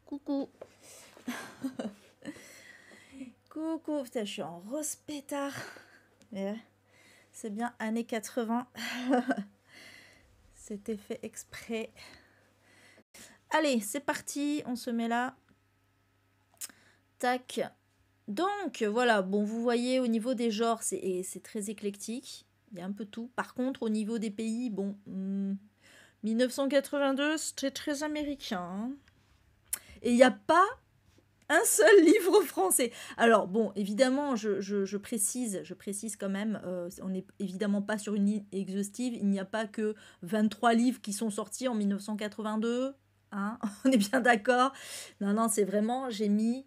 Coucou. Coucou. Putain, je suis en rose pétard. Ouais, c'est bien années 80. C'était fait exprès. Allez, c'est parti. On se met là. Tac. Donc, voilà. Bon, vous voyez, au niveau des genres, c'est très éclectique. Il y a un peu tout. Par contre, au niveau des pays, bon... 1982, c'était très américain. Hein. Et il n'y a pas un seul livre français. Alors bon, évidemment, je précise quand même, on n'est évidemment pas sur une ligne exhaustive, il n'y a pas que 23 livres qui sont sortis en 1982, hein, on est bien d'accord. Non, non, c'est vraiment, j'ai mis...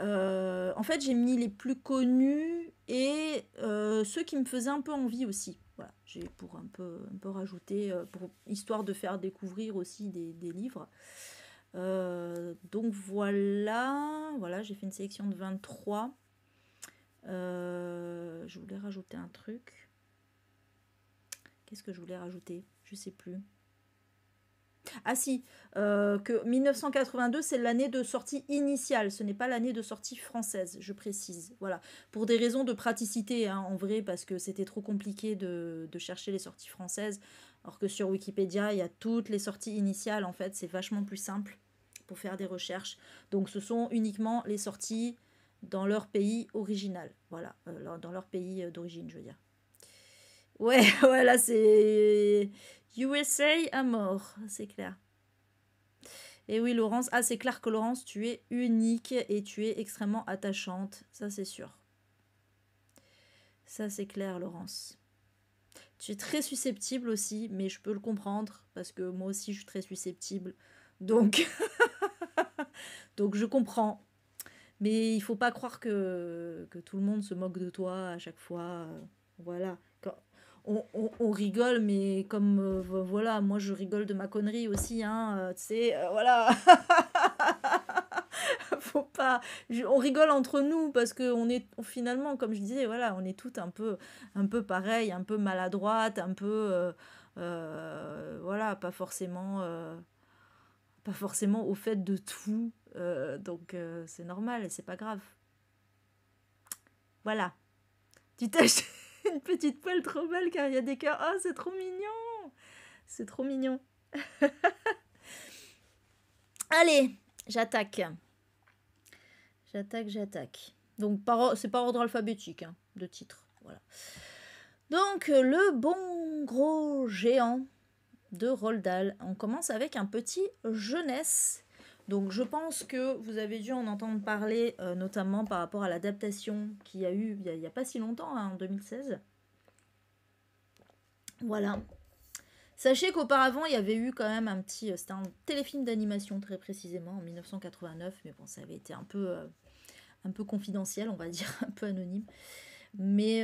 en fait, j'ai mis les plus connus et ceux qui me faisaient un peu envie aussi. Voilà, j'ai pour un peu rajouter, pour, histoire de faire découvrir aussi des livres. Donc voilà, j'ai fait une sélection de 23. Je voulais rajouter un truc. Qu'est-ce que je voulais rajouter? Je sais plus. Ah si, que 1982, c'est l'année de sortie initiale, ce n'est pas l'année de sortie française, je précise. Voilà, pour des raisons de praticité, hein, en vrai, parce que c'était trop compliqué de chercher les sorties françaises, alors que sur Wikipédia, il y a toutes les sorties initiales, en fait, c'est vachement plus simple pour faire des recherches. Donc ce sont uniquement les sorties dans leur pays original, voilà, dans leur pays d'origine, je veux dire. Ouais, ouais, là c'est USA à mort, c'est clair. Et oui, Laurence, ah c'est clair que Laurence, tu es unique et tu es extrêmement attachante, ça c'est sûr. Ça c'est clair, Laurence. Tu es très susceptible aussi, mais je peux le comprendre, parce que moi aussi je suis très susceptible. Donc, donc je comprends. Mais il faut pas croire que tout le monde se moque de toi à chaque fois. Voilà. On rigole, mais comme voilà, moi je rigole de ma connerie aussi, hein, tu sais, voilà. Faut pas. On rigole entre nous parce que finalement, comme je disais, voilà, on est toutes un peu pareil, un peu maladroite, un peu, voilà, pas forcément au fait de tout. Donc c'est normal, c'est pas grave. Voilà. Tu t'as acheté une petite poêle trop belle car il y a des cœurs. Oh, c'est trop mignon. C'est trop mignon. Allez, j'attaque. J'attaque. Donc, c'est par ordre alphabétique, hein, de titre. Voilà. Donc, le bon gros géant de Roald Dahl. On commence avec un petit jeunesse. Donc, je pense que vous avez dû en entendre parler, notamment par rapport à l'adaptation qu'il y a eu il n'y a pas si longtemps, hein, en 2016. Voilà. Sachez qu'auparavant, il y avait eu quand même un petit... C'était un téléfilm d'animation, très précisément, en 1989. Mais bon, ça avait été un peu confidentiel, on va dire, un peu anonyme. Mais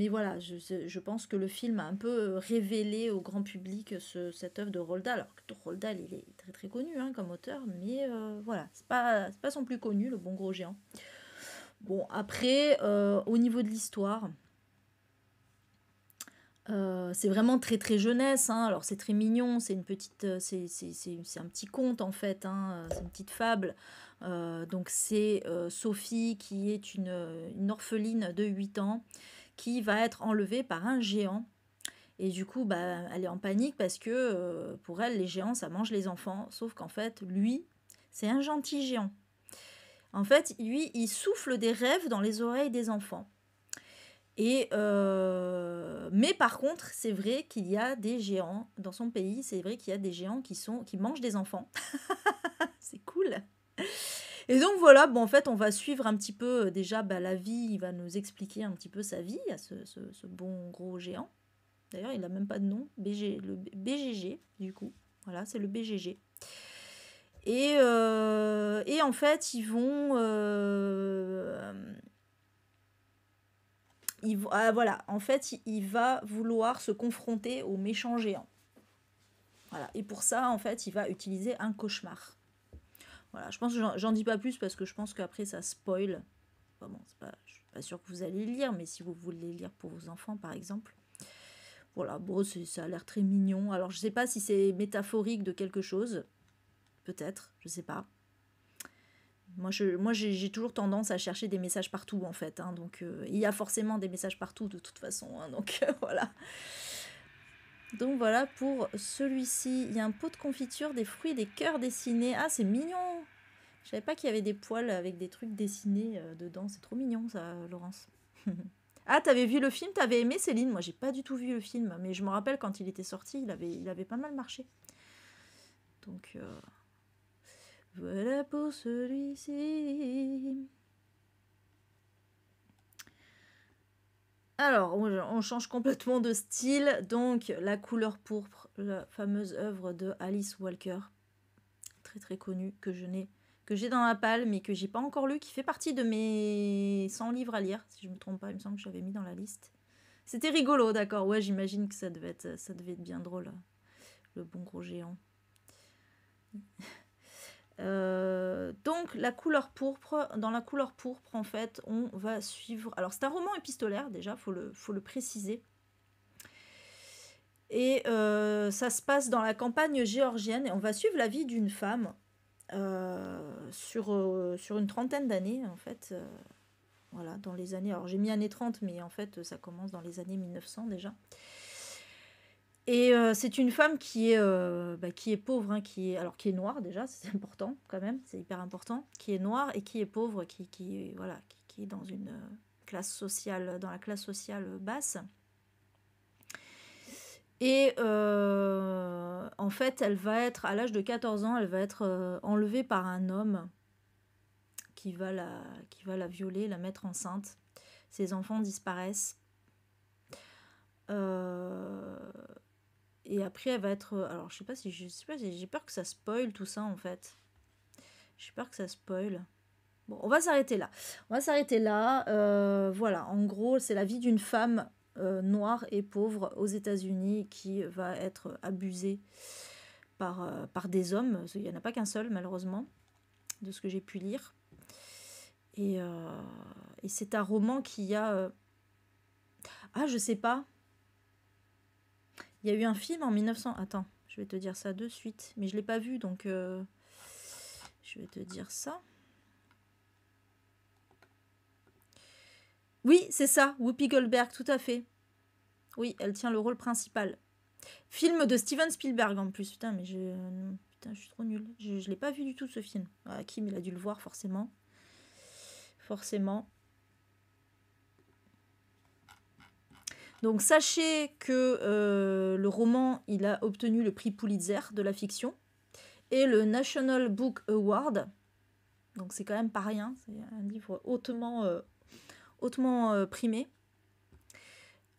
voilà, je pense que le film a un peu révélé au grand public cette œuvre de Roald Dahl. Alors que Roald Dahl, il est très très connu, hein, comme auteur, mais voilà, c'est pas son plus connu, le bon gros géant. Bon, après, au niveau de l'histoire... c'est vraiment très très jeunesse, hein. Alors c'est très mignon, c'est une petite, c'est un petit conte en fait, hein. C'est une petite fable. Donc c'est Sophie qui est une orpheline de 8 ans qui va être enlevée par un géant. Et du coup, bah, elle est en panique parce que pour elle, les géants, ça mange les enfants. Sauf qu'en fait, lui, c'est un gentil géant. En fait, lui, il souffle des rêves dans les oreilles des enfants. Mais par contre, c'est vrai qu'il y a des géants dans son pays. C'est vrai qu'il y a des géants qui mangent des enfants. C'est cool. Et donc voilà, bon, en fait, on va suivre un petit peu déjà la vie. Il va nous expliquer un petit peu sa vie à ce bon gros géant. D'ailleurs, il n'a même pas de nom. Le BGG, du coup. Voilà, c'est le BGG. Et en fait, ils vont... voilà, en fait, il va vouloir se confronter au méchant géant. Voilà, et pour ça, en fait, il va utiliser un cauchemar. Voilà, je pense que j'en dis pas plus parce que je pense qu'après ça spoil. Enfin bon, je suis pas sûre que vous allez le lire, mais si vous voulez le lire pour vos enfants, par exemple. Voilà, bon, ça a l'air très mignon. Alors, je sais pas si c'est métaphorique de quelque chose. peut-être, je sais pas. Moi, j'ai toujours tendance à chercher des messages partout, en fait. Hein, donc, il y a forcément des messages partout, de toute façon. Hein, donc, voilà. Donc, voilà pour celui-ci. Il y a un pot de confiture, des fruits, des cœurs dessinés. Ah, c'est mignon! Je savais pas qu'il y avait des poils avec des trucs dessinés dedans. C'est trop mignon, ça, Laurence. Ah, t'avais vu le film? T'avais aimé, Céline? Moi, j'ai pas du tout vu le film. Mais je me rappelle, quand il était sorti, il avait pas mal marché. Donc... voilà pour celui-ci. Alors, on change complètement de style. Donc, La couleur pourpre, la fameuse œuvre de Alice Walker, très très connue, que j'ai dans la palle, mais que j'ai pas encore lu, qui fait partie de mes 100 livres à lire, si je me trompe pas. Il me semble que j'avais mis dans la liste. C'était rigolo, d'accord. Ouais, j'imagine que ça devait être bien drôle. Le bon gros géant. Donc la couleur pourpre, dans la couleur pourpre en fait on va suivre, alors c'est un roman épistolaire déjà, faut le préciser, et ça se passe dans la campagne géorgienne et on va suivre la vie d'une femme sur une trentaine d'années en fait, voilà, dans les années, alors j'ai mis années 30 mais en fait ça commence dans les années 1900 déjà. Et c'est une femme qui est pauvre, hein, qui est noire déjà, c'est important quand même, c'est hyper important, qui est noire et qui est pauvre, qui est dans une classe sociale, dans la classe sociale basse. Et en fait, elle va être, à l'âge de 14 ans, elle va être enlevée par un homme qui va la violer, la mettre enceinte. Ses enfants disparaissent. Et après, elle va être... Alors, je sais pas si j'ai peur que ça spoil tout ça, en fait. J'ai peur que ça spoil. Bon, on va s'arrêter là. Voilà, en gros, c'est la vie d'une femme noire et pauvre aux États-Unis qui va être abusée par des hommes. Il n'y en a pas qu'un seul, malheureusement, de ce que j'ai pu lire. Et c'est un roman qui a... Ah, je sais pas. Il y a eu un film en 1900... Attends, je vais te dire ça de suite. Mais je ne l'ai pas vu, donc... je vais te dire ça. Oui, c'est ça, Whoopi Goldberg, tout à fait. Oui, elle tient le rôle principal. Film de Steven Spielberg, en plus. Putain, mais putain, je suis trop nulle. Je ne l'ai pas vu du tout, ce film. Ah, Kim, il a dû le voir, forcément. Forcément. Donc sachez que le roman, il a obtenu le prix Pulitzer de la fiction et le National Book Award. Donc c'est quand même pas rien, c'est un livre hautement primé.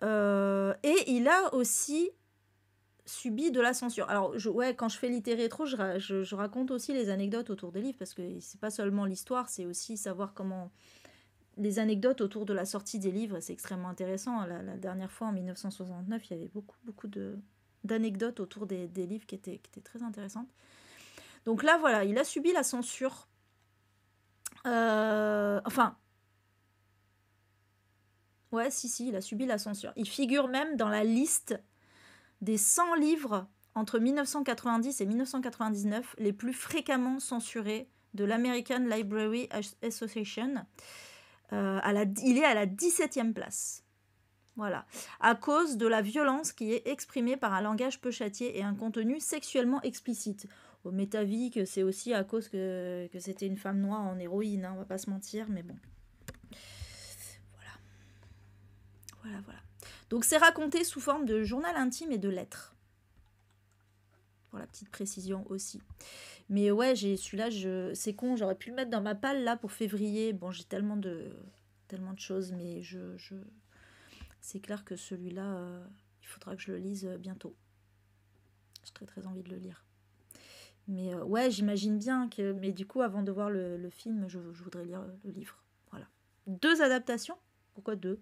Et il a aussi subi de la censure. Alors quand je fais littérétro, je raconte aussi les anecdotes autour des livres, parce que c'est pas seulement l'histoire, c'est aussi savoir comment... Les anecdotes autour de la sortie des livres, c'est extrêmement intéressant. La dernière fois, en 1969, il y avait beaucoup d'anecdotes autour des livres qui étaient très intéressantes. Donc là, voilà, il a subi la censure. Ouais, si, il a subi la censure. Il figure même dans la liste des 100 livres entre 1990 et 1999 les plus fréquemment censurés de l'American Library Association. Il est à la 17e place. Voilà. À cause de la violence qui est exprimée par un langage peu châtié et un contenu sexuellement explicite. Au métavis que c'est aussi à cause que c'était une femme noire en héroïne, hein, on va pas se mentir, mais bon. Voilà. Donc c'est raconté sous forme de journal intime et de lettres. Pour la petite précision aussi. Mais ouais, celui-là, c'est con, j'aurais pu le mettre dans ma palle là pour février. Bon, j'ai tellement de choses, mais c'est clair que celui-là, il faudra que je le lise bientôt. J'ai très très envie de le lire. Mais ouais, j'imagine bien que... Mais du coup, avant de voir le film, je voudrais lire le livre. Voilà. 2 adaptations? Pourquoi 2?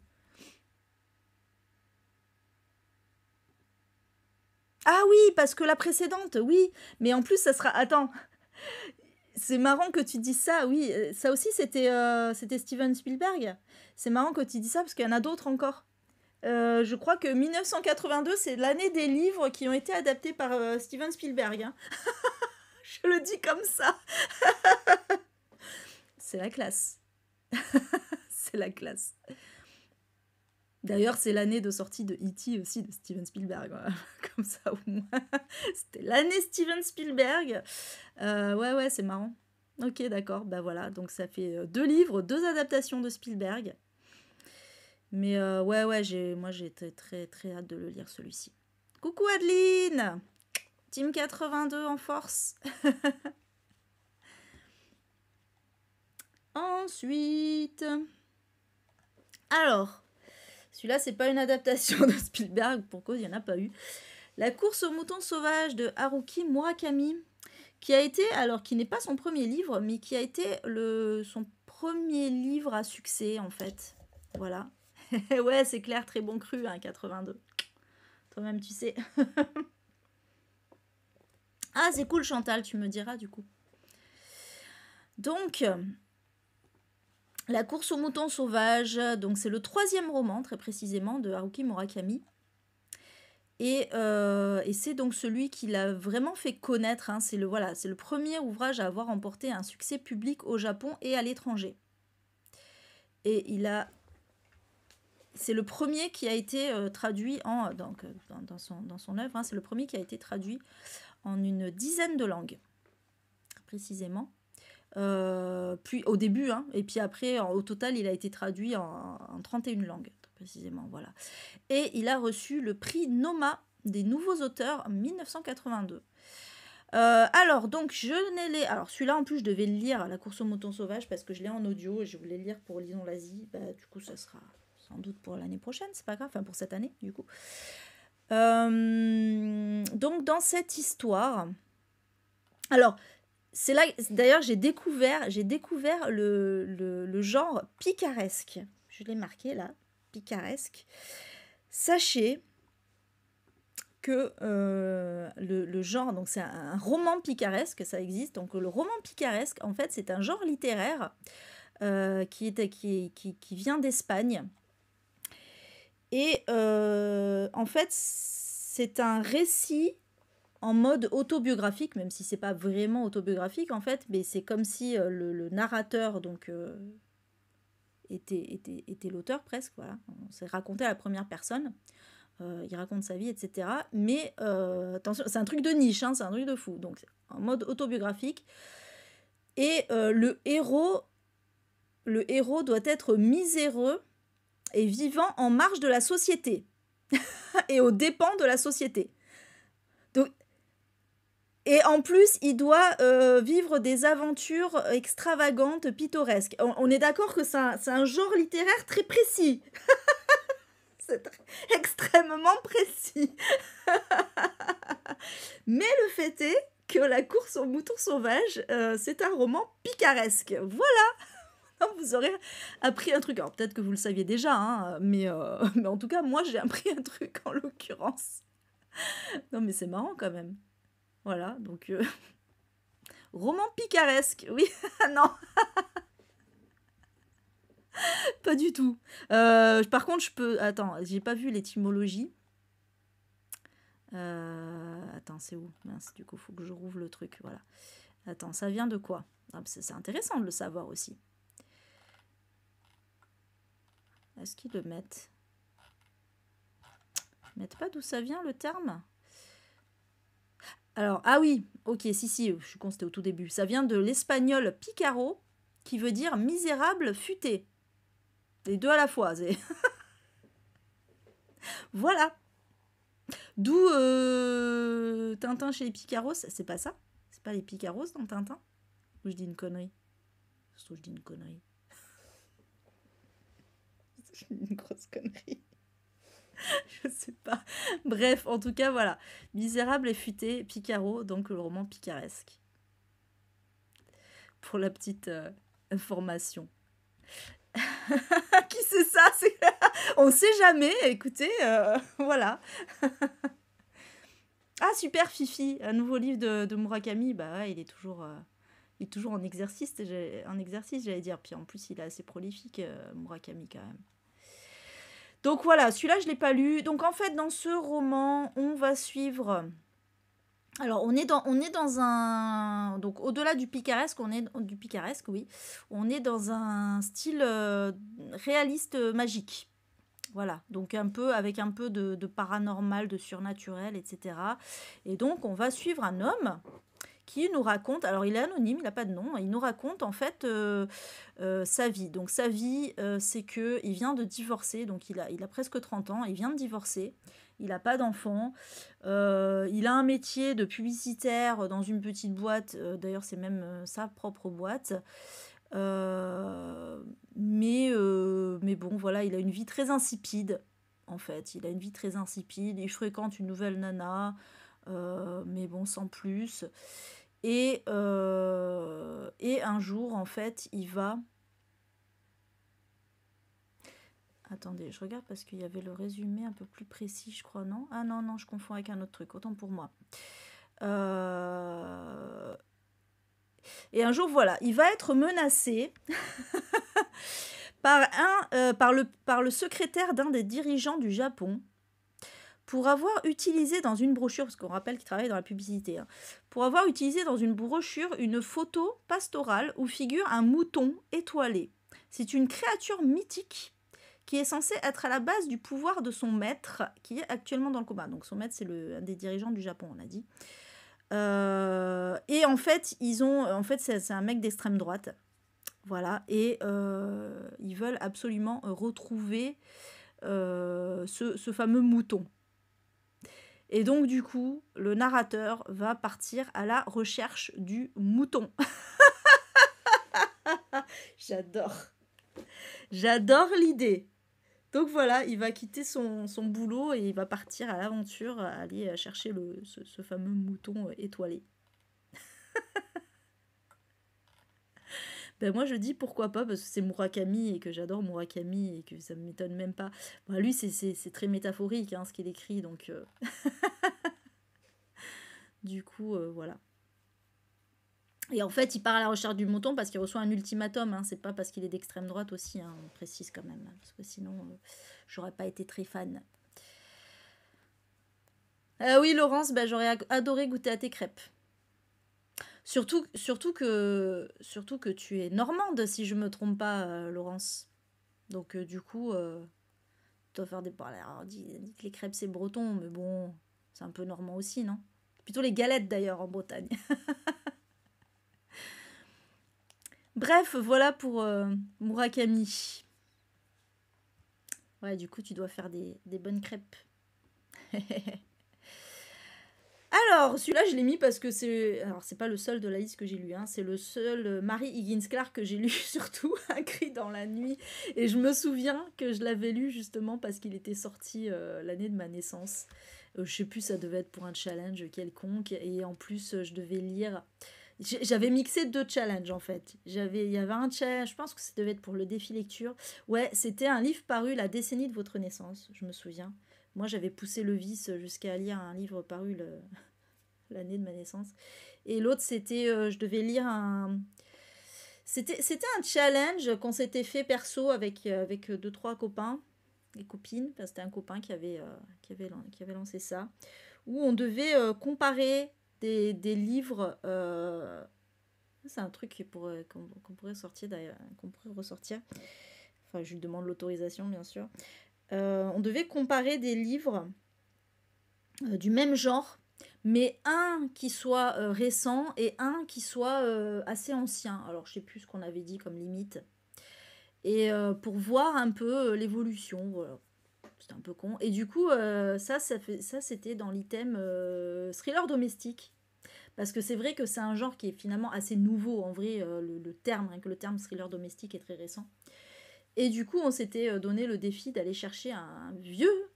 Ah oui, parce que la précédente, oui. Mais en plus, ça sera... Attends. C'est marrant que tu dises ça, oui. Ça aussi, c'était Steven Spielberg. C'est marrant que tu dis ça, parce qu'il y en a d'autres encore. Je crois que 1982, c'est l'année des livres qui ont été adaptés par Steven Spielberg. Hein. Je le dis comme ça. C'est la classe. C'est la classe. D'ailleurs, c'est l'année de sortie de E.T. aussi, de Steven Spielberg. Voilà. Comme ça, au moins. C'était l'année Steven Spielberg. Ouais, c'est marrant. Ok, d'accord. Bah voilà, donc ça fait 2 livres, 2 adaptations de Spielberg. Mais ouais, moi j'ai très très hâte de le lire, celui-ci. Coucou Adeline! Team 82 en force. Ensuite... Alors... Celui-là, c'est pas une adaptation de Spielberg, pour cause, il n'y en a pas eu. La course aux moutons sauvages de Haruki Murakami, qui a été, alors qui n'est pas son premier livre, mais qui a été son premier livre à succès, en fait. Voilà. Ouais, c'est clair, très bon cru, hein, 82. Toi-même, tu sais. Ah, c'est cool, Chantal, tu me diras, du coup. Donc... La course aux moutons sauvages, donc c'est le 3e roman, très précisément, de Haruki Murakami. Et c'est donc celui qui l'a vraiment fait connaître. Hein. C'est le premier ouvrage à avoir remporté un succès public au Japon et à l'étranger. Et c'est le premier qui a été traduit dans son œuvre. Hein, c'est le premier qui a été traduit en une dizaine de langues, précisément. Puis au début, hein, et puis après, au total, il a été traduit en 31 langues, précisément, voilà. Et il a reçu le prix Noma des nouveaux auteurs en 1982. Alors, donc, alors, celui-là, en plus, je devais le lire, La course aux moutons sauvages, parce que je l'ai en audio, et je voulais le lire pour Lisons l'Asie. Bah, du coup, ça sera sans doute pour l'année prochaine, c'est pas grave, enfin, pour cette année, du coup. Donc, dans cette histoire... Alors... C'est là, d'ailleurs, j'ai découvert le genre picaresque. Je l'ai marqué là, picaresque. Sachez que le genre, donc c'est un roman picaresque, ça existe. Donc le roman picaresque, en fait, c'est un genre littéraire qui vient d'Espagne. Et en fait, c'est un récit en mode autobiographique, même si c'est pas vraiment autobiographique en fait, mais c'est comme si le narrateur donc était l'auteur presque, voilà. On s'est raconté à la première personne, il raconte sa vie, etc. Mais attention, c'est un truc de niche, hein, c'est un truc de fou, donc en mode autobiographique. Et le héros doit être miséreux et vivant en marge de la société et aux dépens de la société. Donc et en plus, il doit vivre des aventures extravagantes, pittoresques. On est d'accord que c'est un genre littéraire très précis. C'est extrêmement précis. Mais le fait est que La course aux moutons sauvages, c'est un roman picaresque. Voilà. Vous aurez appris un truc. Alors peut-être que vous le saviez déjà, hein, mais en tout cas, moi, j'ai appris un truc en l'occurrence. Non, mais c'est marrant quand même. Voilà, donc... roman picaresque, oui, non. Pas du tout. Par contre, je peux... Attends, j'ai pas vu l'étymologie. Attends, c'est où? Mince, du coup, faut que je rouvre le truc, voilà. Attends, ça vient de quoi? C'est intéressant de le savoir aussi. Est-ce qu'ils le mettent? Ils mettent pas d'où ça vient, le terme? Alors, ah oui, ok, si, je suis con, c'était au tout début. Ça vient de l'espagnol pícaro, qui veut dire misérable futé. Les deux à la fois. Voilà. D'où Tintin chez les Picaros, c'est pas ça? C'est pas les Picaros dans Tintin? Ou je dis une connerie? Je trouve que je dis une connerie. Je dis une grosse connerie. Je sais pas. Bref, en tout cas, voilà. Misérable et futé, Picaro, donc le roman picaresque. Pour la petite information. Qui c'est ça? On sait jamais, écoutez, voilà. Ah, super, Fifi, un nouveau livre de Murakami. Bah ouais, il est toujours en exercice, j'allais dire. Puis en plus, il est assez prolifique, Murakami, quand même. Donc voilà, celui-là, je ne l'ai pas lu. Donc en fait, dans ce roman, on va suivre Alors, on est dans un... Donc, au-delà du picaresque, du picaresque, oui. On est dans un style réaliste magique. Voilà, donc avec un peu de paranormal, de surnaturel, etc. Et donc, on va suivre un homme qui nous raconte, alors il est anonyme, il n'a pas de nom, il nous raconte en fait sa vie. Donc sa vie, c'est qu'il vient de divorcer, donc il a presque 30 ans, il vient de divorcer, il n'a pas d'enfant, il a un métier de publicitaire dans une petite boîte, d'ailleurs c'est même sa propre boîte. Mais bon, voilà, il a une vie très insipide, en fait. Il a une vie très insipide, il fréquente une nouvelle nana, mais bon, sans plus. Et un jour, en fait, il va... Attendez, je regarde parce qu'il y avait le résumé un peu plus précis, je crois, non? Ah non, non, je confonds avec un autre truc, autant pour moi. Et un jour, voilà, il va être menacé par le secrétaire d'un des dirigeants du Japon pour avoir utilisé dans une brochure, parce qu'on rappelle qu'il travaille dans la publicité, hein, pour avoir utilisé dans une brochure une photo pastorale où figure un mouton étoilé. C'est une créature mythique qui est censée être à la base du pouvoir de son maître, qui est actuellement dans le coma. Donc son maître, c'est un des dirigeants du Japon, on a dit. Et en fait, c'est un mec d'extrême droite. Voilà, et ils veulent absolument retrouver ce fameux mouton. Et donc, du coup, le narrateur va partir à la recherche du mouton. J'adore. J'adore l'idée. Donc voilà, il va quitter son boulot et il va partir à l'aventure, aller chercher ce fameux mouton étoilé. Ben moi je dis pourquoi pas, parce que c'est Murakami et que j'adore Murakami et que ça ne m'étonne même pas. Ben, lui c'est très métaphorique hein, ce qu'il écrit, donc du coup voilà. Et en fait il part à la recherche du mouton parce qu'il reçoit un ultimatum, hein. C'est pas parce qu'il est d'extrême droite aussi, hein, on précise quand même, parce que sinon j'aurais pas été très fan. Oui Laurence, ben, j'aurais adoré goûter à tes crêpes. Surtout que tu es normande, si je me trompe pas, Laurence. Donc, du coup, tu dois faire des parler. Alors, dit que les crêpes, c'est breton, mais bon, c'est un peu normand aussi, non? Plutôt les galettes, d'ailleurs, en Bretagne. Bref, voilà pour Murakami. Ouais, du coup, tu dois faire des bonnes crêpes. Alors, celui-là, je l'ai mis parce que c'est... Alors, c'est pas le seul de la liste que j'ai lu, hein. C'est le seul Mary Higgins Clark que j'ai lu, surtout, Un cri dans la nuit. Et je me souviens que je l'avais lu justement parce qu'il était sorti l'année de ma naissance. Je sais plus, ça devait être pour un challenge quelconque. Et en plus, je devais lire... J'avais mixé 2 challenges, en fait. Il y avait un challenge, je pense que ça devait être pour le défi lecture. Ouais, c'était un livre paru la décennie de votre naissance, je me souviens. Moi, j'avais poussé le vice jusqu'à lire un livre paru l'année de ma naissance. Et l'autre, c'était, je devais lire un... C'était un challenge qu'on s'était fait perso avec 2-3 copains et copines. Enfin, c'était un copain qui avait lancé ça. Où on devait comparer des livres... c'est un truc qu'on pourrait sortir d'ailleurs, qu'on pourrait ressortir. Enfin, je lui demande l'autorisation, bien sûr. On devait comparer des livres du même genre, mais un qui soit récent et un qui soit assez ancien. Alors, je sais plus ce qu'on avait dit comme limite. Et pour voir un peu l'évolution, voilà. C'était un peu con. Et du coup, ça c'était dans l'item thriller domestique. Parce que c'est vrai que c'est un genre qui est finalement assez nouveau. En vrai, le terme, rien que le terme thriller domestique est très récent. Et du coup, on s'était donné le défi d'aller chercher un vieux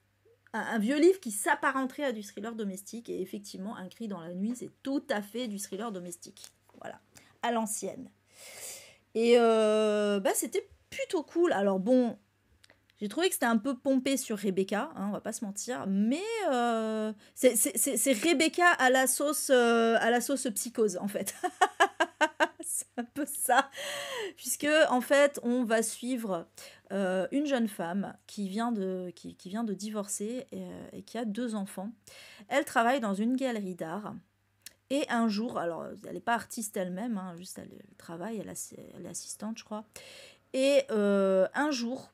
livre qui s'apparenterait à du thriller domestique. Et effectivement, Un cri dans la nuit, c'est tout à fait du thriller domestique. Voilà, à l'ancienne. Et c'était plutôt cool. Alors bon, j'ai trouvé que c'était un peu pompé sur Rebecca, hein, on va pas se mentir, mais c'est Rebecca à la sauce psychose, en fait. C'est un peu ça. Puisque, en fait, on va suivre une jeune femme qui vient de divorcer et qui a 2 enfants. Elle travaille dans une galerie d'art. Et un jour, alors elle n'est pas artiste elle-même, hein, juste elle travaille, elle est assistante, je crois. Et un jour,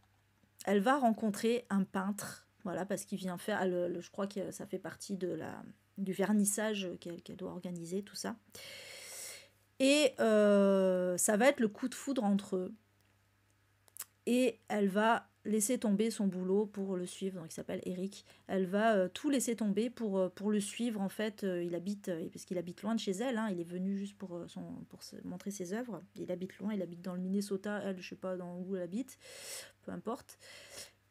elle va rencontrer un peintre, voilà, parce qu'il vient faire, je crois que ça fait partie du vernissage qu'elle doit organiser, tout ça. Et ça va être le coup de foudre entre eux. Et elle va laisser tomber son boulot pour le suivre. Donc il s'appelle Eric. Elle va tout laisser tomber pour le suivre. En fait, il habite, parce qu'il habite loin de chez elle. Hein, il est venu juste pour montrer ses œuvres. Il habite loin, il habite dans le Minnesota. Elle, je sais pas dans où elle habite. Peu importe.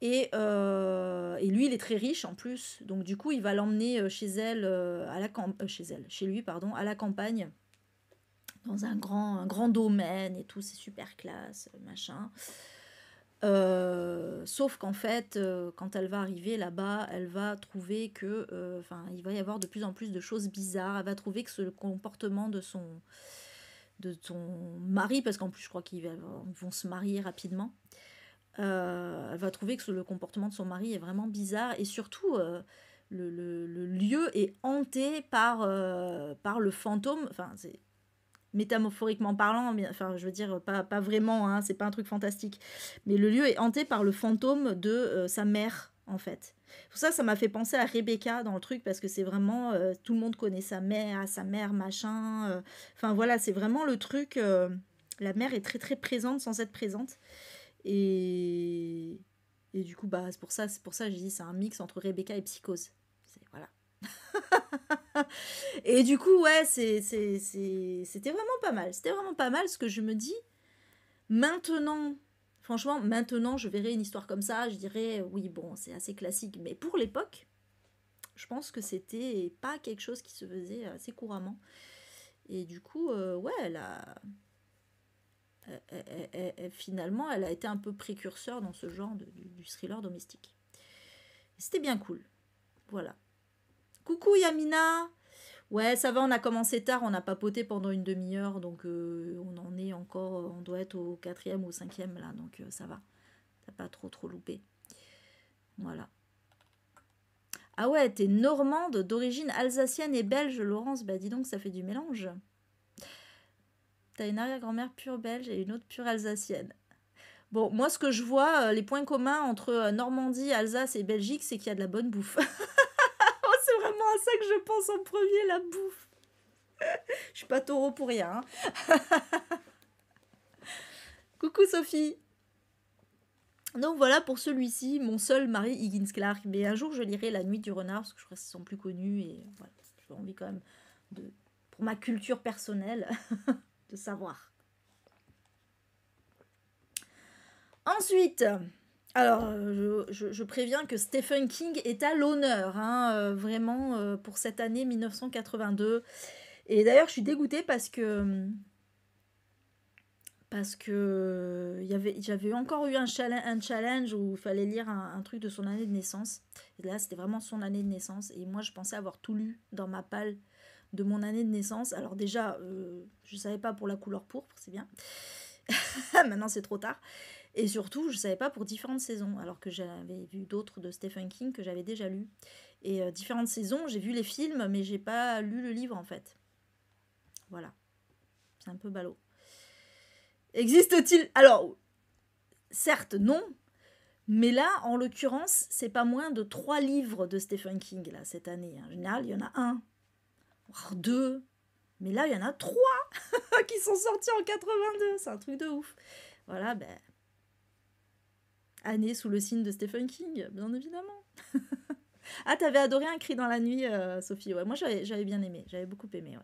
Et lui, il est très riche en plus. Donc du coup, il va l'emmener chez elle, chez lui, pardon, à la campagne. Dans un grand domaine et tout, c'est super classe, machin. Sauf qu'en fait, quand elle va arriver là-bas, elle va trouver que, il va y avoir de plus en plus de choses bizarres. Elle va trouver que le comportement de son mari, parce qu'en plus je crois qu'ils vont se marier rapidement, elle va trouver que le comportement de son mari est vraiment bizarre et surtout le lieu est hanté par le fantôme. Enfin, c'est métaphoriquement parlant, mais, enfin, je veux dire, pas vraiment, hein, c'est pas un truc fantastique. Mais le lieu est hanté par le fantôme de sa mère, en fait. Pour ça m'a fait penser à Rebecca dans le truc, parce que c'est vraiment, tout le monde connaît sa mère, machin. Enfin, voilà, c'est vraiment le truc, la mère est très très présente sans être présente. Et du coup, bah, c'est pour ça j'ai dit, c'est un mix entre Rebecca et Psychose. Voilà. Et du coup, ouais, c'était vraiment pas mal. C'était vraiment pas mal, ce que je me dis. Maintenant, franchement, maintenant, je verrais une histoire comme ça, je dirais, oui, bon, c'est assez classique. Mais pour l'époque, je pense que c'était pas quelque chose qui se faisait assez couramment. Et du coup, ouais, finalement, elle a été un peu précurseur dans ce genre du thriller domestique. C'était bien cool. Voilà. Coucou Yamina. Ouais, ça va, on a commencé tard, on a papoté pendant une demi-heure, donc on en est encore, on doit être au 4e ou au 5e là, donc ça va. T'as pas trop loupé. Voilà. Ah ouais, t'es normande, d'origine alsacienne et belge, Laurence, bah dis donc, ça fait du mélange. T'as une arrière-grand-mère pure belge et une autre pure alsacienne. Bon, moi ce que je vois, les points communs entre Normandie, Alsace et Belgique, c'est qu'il y a de la bonne bouffe. C'est vraiment à ça que je pense en premier, la bouffe. Je suis pas taureau pour rien. Hein. Coucou Sophie. Donc voilà pour celui-ci, mon seul mari Higgins Clark. Mais un jour je lirai La Nuit du Renard, parce que je crois qu'ils sont plus connus. Et voilà, j'ai envie quand même, pour ma culture personnelle, de savoir. Ensuite, alors je préviens que Stephen King est à l'honneur, hein, vraiment, pour cette année 1982. Et d'ailleurs je suis dégoûtée parce que j'avais encore eu un challenge où il fallait lire un truc de son année de naissance. Et là, c'était vraiment son année de naissance. Et moi, je pensais avoir tout lu dans ma palle de mon année de naissance. Alors déjà, je ne savais pas pour la couleur pourpre, c'est bien. Maintenant, c'est trop tard. Et surtout, je ne savais pas pour différentes saisons. Alors que j'avais vu d'autres de Stephen King que j'avais déjà lus. Et différentes saisons, j'ai vu les films, mais j'ai pas lu le livre, en fait. Voilà. C'est un peu ballot. Existe-t-il... Alors, certes, non. Mais là, en l'occurrence, c'est pas moins de 3 livres de Stephen King, là, cette année. En général, il y en a 1, voire 2. Mais là, il y en a 3 qui sont sortis en 82. C'est un truc de ouf. Voilà, ben... année sous le signe de Stephen King, bien évidemment. Ah, t'avais adoré Un cri dans la nuit, Sophie. Ouais, moi, j'avais bien aimé. J'avais beaucoup aimé, ouais.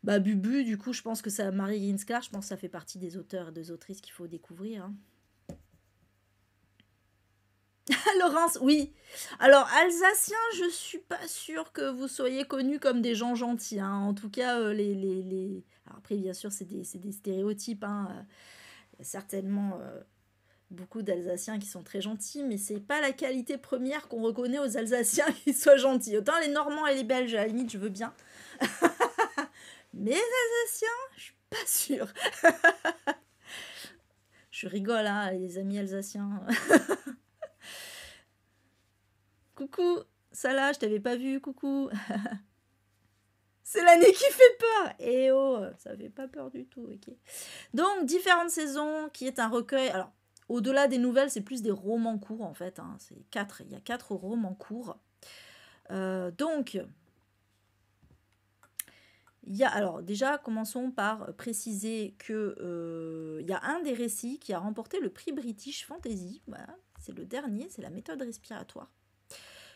Bah, Bubu, du coup, je pense que ça... Marie Higgins Clark, je pense que ça fait partie des auteurs et des autrices qu'il faut découvrir, hein. Laurence, oui. Alors, alsacien, je suis pas sûre que vous soyez connus comme des gens gentils. Hein. En tout cas, Alors après, bien sûr, c'est des stéréotypes. Hein. Il y a certainement beaucoup d'Alsaciens qui sont très gentils, mais c'est pas la qualité première qu'on reconnaît aux Alsaciens qui soient gentils. Autant les Normands et les Belges, à la limite, je veux bien. Mais les Alsaciens, je suis pas sûre. Je rigole, hein, les amis alsaciens. Coucou, Salah, je t'avais pas vu, coucou. C'est l'année qui fait peur. Et oh, ça fait pas peur du tout. Ok. Donc, Différentes saisons, qui est un recueil. Alors, au-delà des nouvelles, c'est plus des romans courts en fait. Hein. Il y a 4 romans courts. Donc, alors déjà, commençons par préciser que il y a un des récits qui a remporté le prix British Fantasy. Voilà, c'est le dernier, c'est la méthode respiratoire.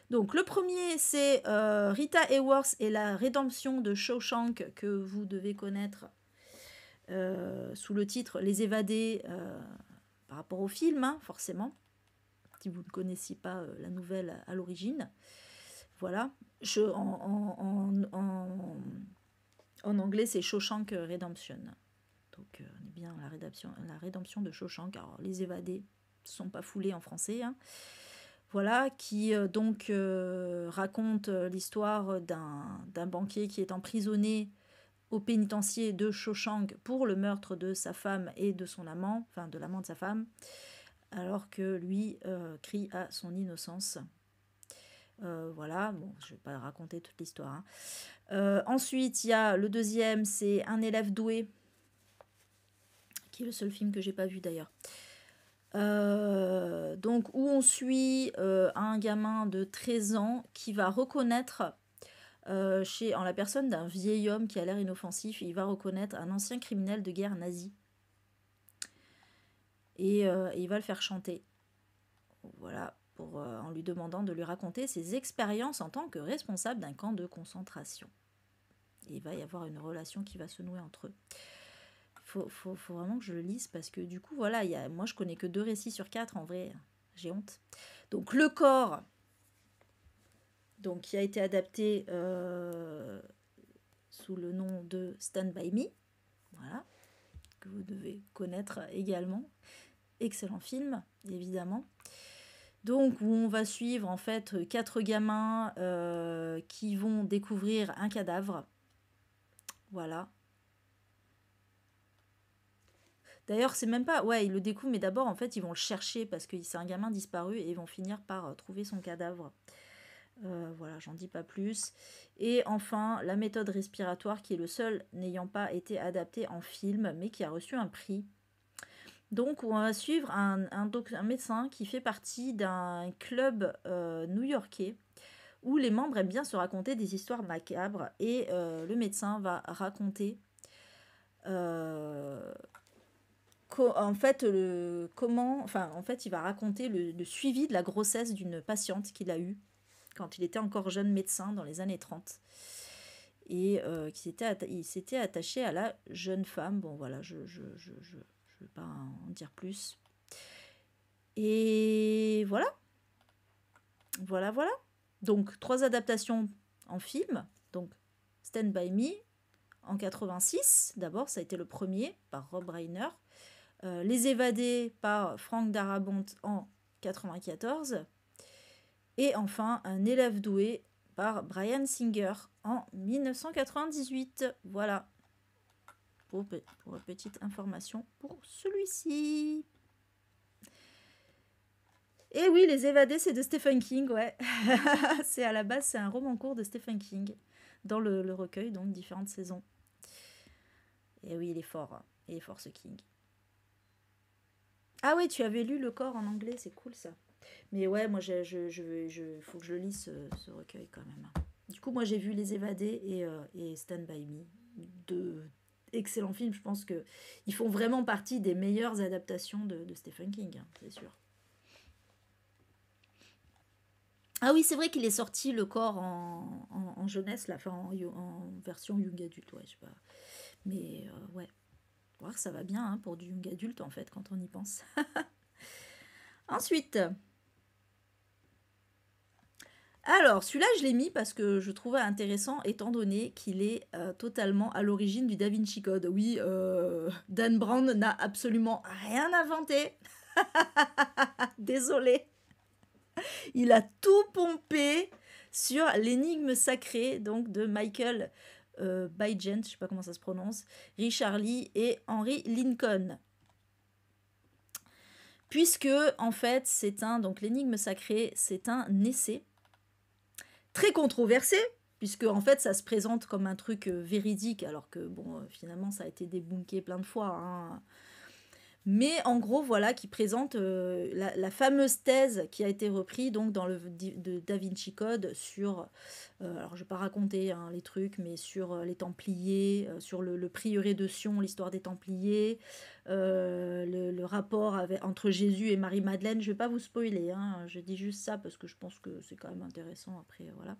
Donc le premier, c'est Rita Hayworth et la rédemption de Shawshank, que vous devez connaître sous le titre Les Évadés, par rapport au film, hein, forcément, si vous ne connaissiez pas la nouvelle à l'origine. Voilà. En anglais, c'est Shawshank Redemption. Donc, on est bien la rédemption de Shawshank. Alors, Les Évadés ne sont pas foulés en français. Hein. Voilà, qui donc raconte l'histoire d'un banquier qui est emprisonné au pénitencier de Shawshank pour le meurtre de sa femme et de son amant, enfin de l'amant de sa femme, alors que lui crie à son innocence. Voilà, bon, je ne vais pas raconter toute l'histoire. Hein. Ensuite, il y a le deuxième, c'est Un élève doué, qui est le seul film que j'ai pas vu d'ailleurs. Donc, où on suit un gamin de 13 ans qui va reconnaître, en la personne d'un vieil homme qui a l'air inoffensif, il va reconnaître un ancien criminel de guerre nazi. Et il va le faire chanter. Voilà. En lui demandant de lui raconter ses expériences en tant que responsable d'un camp de concentration. Et il va y avoir une relation qui va se nouer entre eux. Faut vraiment que je le lise parce que du coup, voilà, moi je connais que 2 récits sur 4 en vrai. J'ai honte. Donc Le Corps, donc, qui a été adapté sous le nom de Stand By Me. Voilà. Que vous devez connaître également. Excellent film, évidemment. Donc, où on va suivre en fait 4 gamins qui vont découvrir un cadavre. Voilà. D'ailleurs, c'est même pas... Ouais, ils le découvrent, mais d'abord, en fait, ils vont le chercher parce que c'est un gamin disparu et ils vont finir par trouver son cadavre. Voilà, j'en dis pas plus. Et enfin, La méthode respiratoire, qui est le seul n'ayant pas été adapté en film, mais qui a reçu un prix. Donc, on va suivre un médecin qui fait partie d'un club new-yorkais où les membres aiment bien se raconter des histoires macabres. Et le médecin va raconter en fait, il va raconter le suivi de la grossesse d'une patiente qu'il a eue quand il était encore jeune médecin dans les années 30. Et il s'était attaché à la jeune femme. Bon, voilà, je ne vais pas en dire plus. Et voilà. Voilà. Donc, 3 adaptations en film. Donc, Stand By Me en 86. D'abord, ça a été le premier par Rob Reiner. Les Évadés par Frank Darabont en 94. Et enfin, Un élève doué par Bryan Singer en 1998. Voilà. Pour une petite information pour celui-ci. Et oui, Les Évadés, c'est de Stephen King, ouais. C'est à la base, c'est un roman court de Stephen King dans le recueil, donc Différentes saisons. Et oui, il est fort. Hein. Il est fort, ce King. Ah oui, tu avais lu Le Corps en anglais, c'est cool ça. Mais ouais, moi, faut que je le lise, ce recueil quand même. Du coup, moi, j'ai vu Les Évadés et Stand By Me. 2 excellents films. Je pense qu'ils font vraiment partie des meilleures adaptations de Stephen King, hein, c'est sûr. Ah oui, c'est vrai qu'il est sorti Le Corps en jeunesse, là, enfin en version young adulte, ouais, je sais pas. Mais ouais, voir que ça va bien hein, pour du young adulte en fait, quand on y pense. Ensuite, alors celui-là je l'ai mis parce que je trouvais intéressant étant donné qu'il est totalement à l'origine du Da Vinci Code. Oui, Dan Brown n'a absolument rien inventé. Désolé. Il a tout pompé sur l'énigme sacrée donc de Michael Bygent, je sais pas comment ça se prononce, Richard Lee et Henry Lincoln. Puisque en fait, donc l'énigme sacrée, c'est un essai très controversé puisque en fait ça se présente comme un truc véridique, alors que bon, finalement ça a été débunké plein de fois, hein. Mais en gros, voilà, qui présente la fameuse thèse qui a été reprise donc dans le de Da Vinci Code sur, alors je ne vais pas raconter hein, les trucs, mais sur les Templiers, sur le prieuré de Sion, l'histoire des Templiers, le rapport entre Jésus et Marie-Madeleine. Je ne vais pas vous spoiler, hein, je dis juste ça parce que je pense que c'est quand même intéressant après, voilà.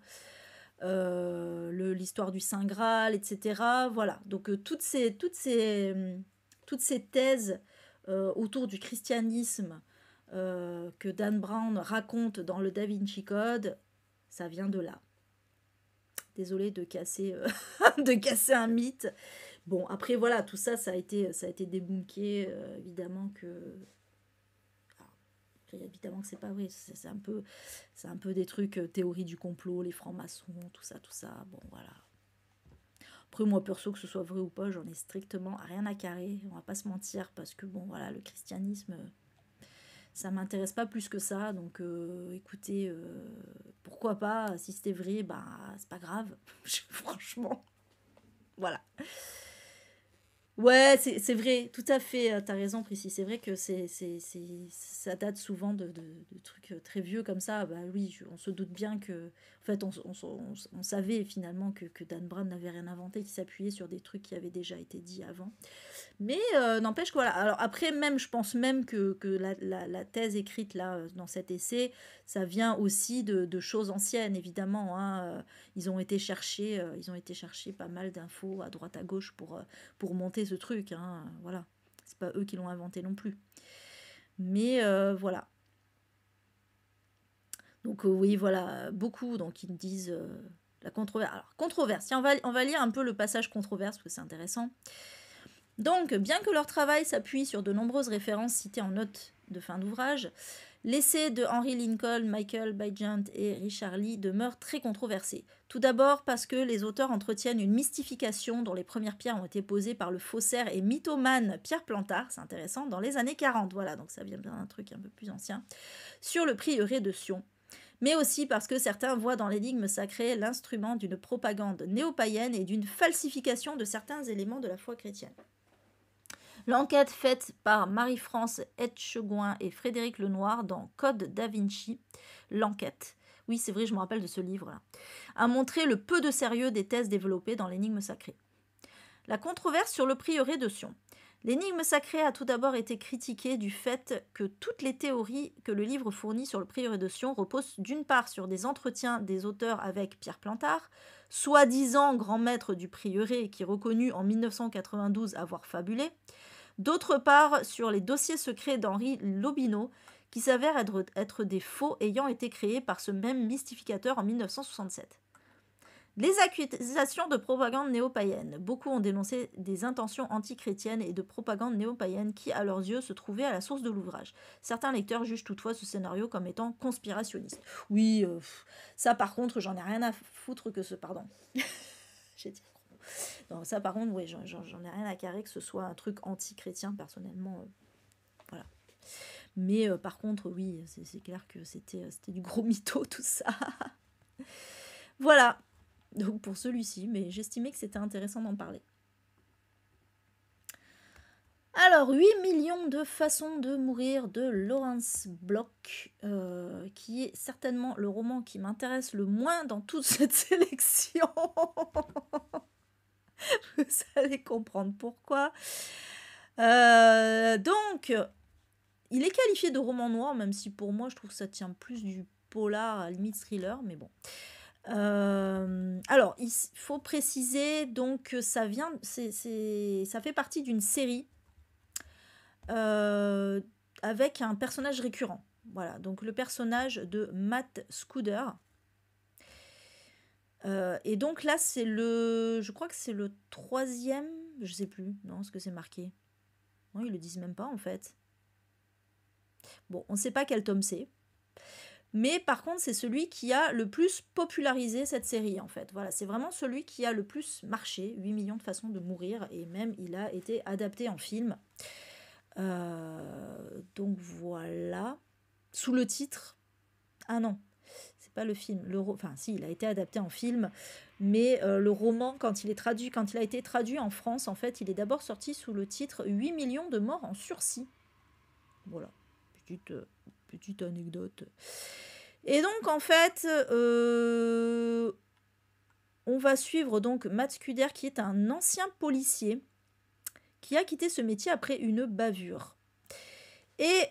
L'histoire du Saint Graal, etc. Voilà, donc toutes ces thèses autour du christianisme que Dan Brown raconte dans le Da Vinci Code, ça vient de là. Désolée de casser, de casser un mythe. Bon, après voilà, tout ça, ça a été débunké, évidemment que... Après, évidemment que c'est pas vrai, c'est un peu des trucs, théorie du complot, les francs-maçons, tout ça, bon voilà. Après, moi, perso, que ce soit vrai ou pas, j'en ai strictement rien à carrer, on va pas se mentir, parce que bon, voilà, le christianisme, ça m'intéresse pas plus que ça, donc écoutez, pourquoi pas, si c'était vrai, bah, c'est pas grave, franchement, voilà. Ouais, c'est vrai, tout à fait, t'as raison, Prissy. C'est vrai que ça date souvent de trucs très vieux comme ça. Bah oui, on se doute bien que. En fait, on savait finalement que Dan Brown n'avait rien inventé, qu'il s'appuyait sur des trucs qui avaient déjà été dits avant. Mais n'empêche que voilà. Alors après, même, je pense même que la thèse écrite là, dans cet essai, ça vient aussi de choses anciennes, évidemment, hein. Ils ont été chercher pas mal d'infos à droite à gauche pour monter ce truc, hein, voilà. C'est pas eux qui l'ont inventé non plus. Mais voilà. Donc oui, voilà, beaucoup donc ils me disent la controverse. Alors, controverse, tiens, on va lire un peu le passage controverse parce que c'est intéressant. Donc, bien que leur travail s'appuie sur de nombreuses références citées en notes de fin d'ouvrage, l'essai de Henry Lincoln, Michael Bygent et Richard Lee demeure très controversé. Tout d'abord parce que les auteurs entretiennent une mystification dont les premières pierres ont été posées par le faussaire et mythomane Pierre Plantard, c'est intéressant, dans les années 40, voilà, donc ça vient bien d'un truc un peu plus ancien, sur le prieuré de Sion. Mais aussi parce que certains voient dans l'énigme sacrée l'instrument d'une propagande néo-païenne et d'une falsification de certains éléments de la foi chrétienne. L'enquête faite par Marie-France Etchegoin et Frédéric Lenoir dans Code da Vinci, l'enquête, oui c'est vrai je me rappelle de ce livre-là, a montré le peu de sérieux des thèses développées dans l'énigme sacrée. La controverse sur le prieuré de Sion. L'énigme sacrée a tout d'abord été critiquée du fait que toutes les théories que le livre fournit sur le prieuré de Sion reposent d'une part sur des entretiens des auteurs avec Pierre Plantard, soi-disant grand maître du prieuré qui reconnut en 1992 avoir fabulé, d'autre part sur les dossiers secrets d'Henri Lobineau, qui s'avèrent être des faux ayant été créés par ce même mystificateur en 1967. Les accusations de propagande néo-païenne. Beaucoup ont dénoncé des intentions anti-chrétiennes et de propagande néo-païenne qui, à leurs yeux, se trouvaient à la source de l'ouvrage. Certains lecteurs jugent toutefois ce scénario comme étant conspirationniste. Oui, ça par contre, j'en ai rien à foutre que ce... Pardon. J'ai dit... Non, ça par contre, oui, j'en ai rien à carrer que ce soit un truc anti-chrétien, personnellement. Voilà. Mais par contre, oui, c'est clair que c'était du gros mytho, tout ça. Voilà. Donc pour celui-ci, mais j'estimais que c'était intéressant d'en parler. Alors, 8 millions de façons de mourir de Lawrence Bloch, qui est certainement le roman qui m'intéresse le moins dans toute cette sélection. Vous allez comprendre pourquoi. Donc, il est qualifié de roman noir, même si pour moi, je trouve que ça tient plus du polar, à la limite thriller, mais bon. Alors, il faut préciser donc que ça fait partie d'une série avec un personnage récurrent. Voilà, donc le personnage de Matt Scudder. Et donc là, je crois que c'est le 3e, je sais plus, non, ce que c'est marqué. Non, ils le disent même pas en fait. Bon, on ne sait pas quel tome c'est. Mais par contre, c'est celui qui a le plus popularisé cette série, en fait. Voilà, c'est vraiment celui qui a le plus marché, 8 millions de façons de mourir, et même il a été adapté en film. Donc voilà. Sous le titre... Ah non, pas le film. Enfin, si, il a été adapté en film, mais le roman, quand il a été traduit en France, en fait, il est d'abord sorti sous le titre 8 millions de morts en sursis. Voilà, petite anecdote. Et donc, en fait, on va suivre donc Matt Scudder, qui est un ancien policier qui a quitté ce métier après une bavure. Et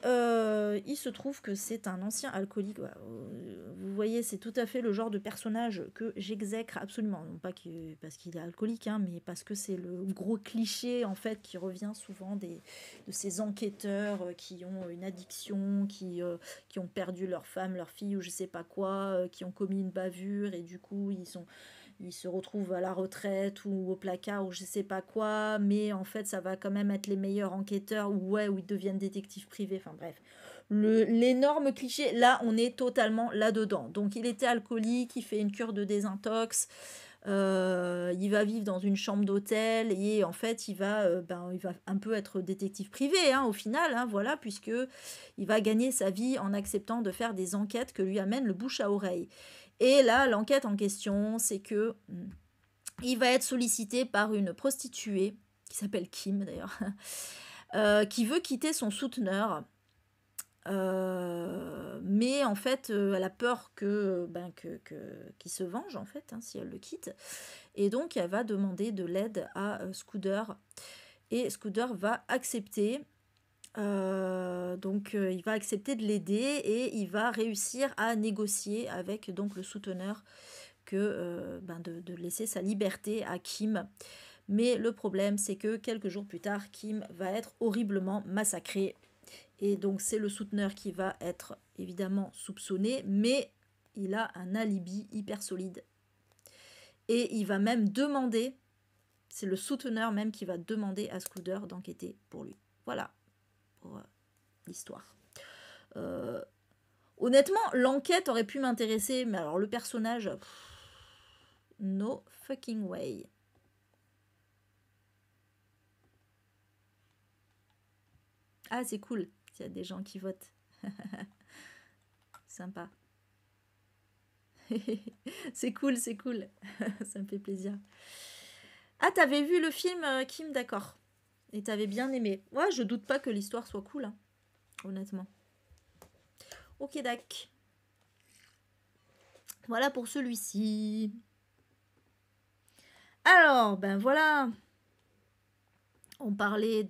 il se trouve que c'est un ancien alcoolique. Vous voyez, c'est tout à fait le genre de personnage que j'exècre absolument. Non pas parce qu'il est alcoolique, hein, mais parce que c'est le gros cliché en fait qui revient souvent de ces enquêteurs qui ont une addiction, qui ont perdu leur femme, leur fille ou je sais pas quoi, qui ont commis une bavure et du coup ils se retrouvent à la retraite ou au placard ou je sais pas quoi, mais en fait ça va quand même être les meilleurs enquêteurs ou ils deviennent détectives privés, enfin bref. L'énorme cliché, là on est totalement là-dedans. Donc il était alcoolique, il fait une cure de désintox, il va vivre dans une chambre d'hôtel et en fait il va un peu être détective privé au final, voilà, puisque il va gagner sa vie en acceptant de faire des enquêtes que lui amène le bouche à oreille. Et là, l'enquête en question, c'est que il va être sollicité par une prostituée, qui s'appelle Kim d'ailleurs, qui veut quitter son souteneur. Mais en fait, elle a peur qu'il se venge, en fait, si elle le quitte. Et donc, elle va demander de l'aide à Scudder. Et Scudder va accepter. Il va accepter de l'aider et il va réussir à négocier avec donc le souteneur de laisser sa liberté à Kim. Mais le problème, c'est que quelques jours plus tard, Kim va être horriblement massacrée. Et donc c'est le souteneur qui va être évidemment soupçonné, mais il a un alibi hyper solide. Et il va même demander, c'est le souteneur même qui va demander à Scudder d'enquêter pour lui. Voilà. Pour l'histoire. Honnêtement, l'enquête aurait pu m'intéresser, mais alors le personnage, no fucking way. Ah, c'est cool, il y a des gens qui votent. Sympa. C'est cool, c'est cool. Ça me fait plaisir. Ah, t'avais vu le film, Kim, d'accord. Et t'avais bien aimé. Ouais, je doute pas que l'histoire soit cool, honnêtement. Ok, dac. Voilà pour celui-ci. Alors, ben voilà. On parlait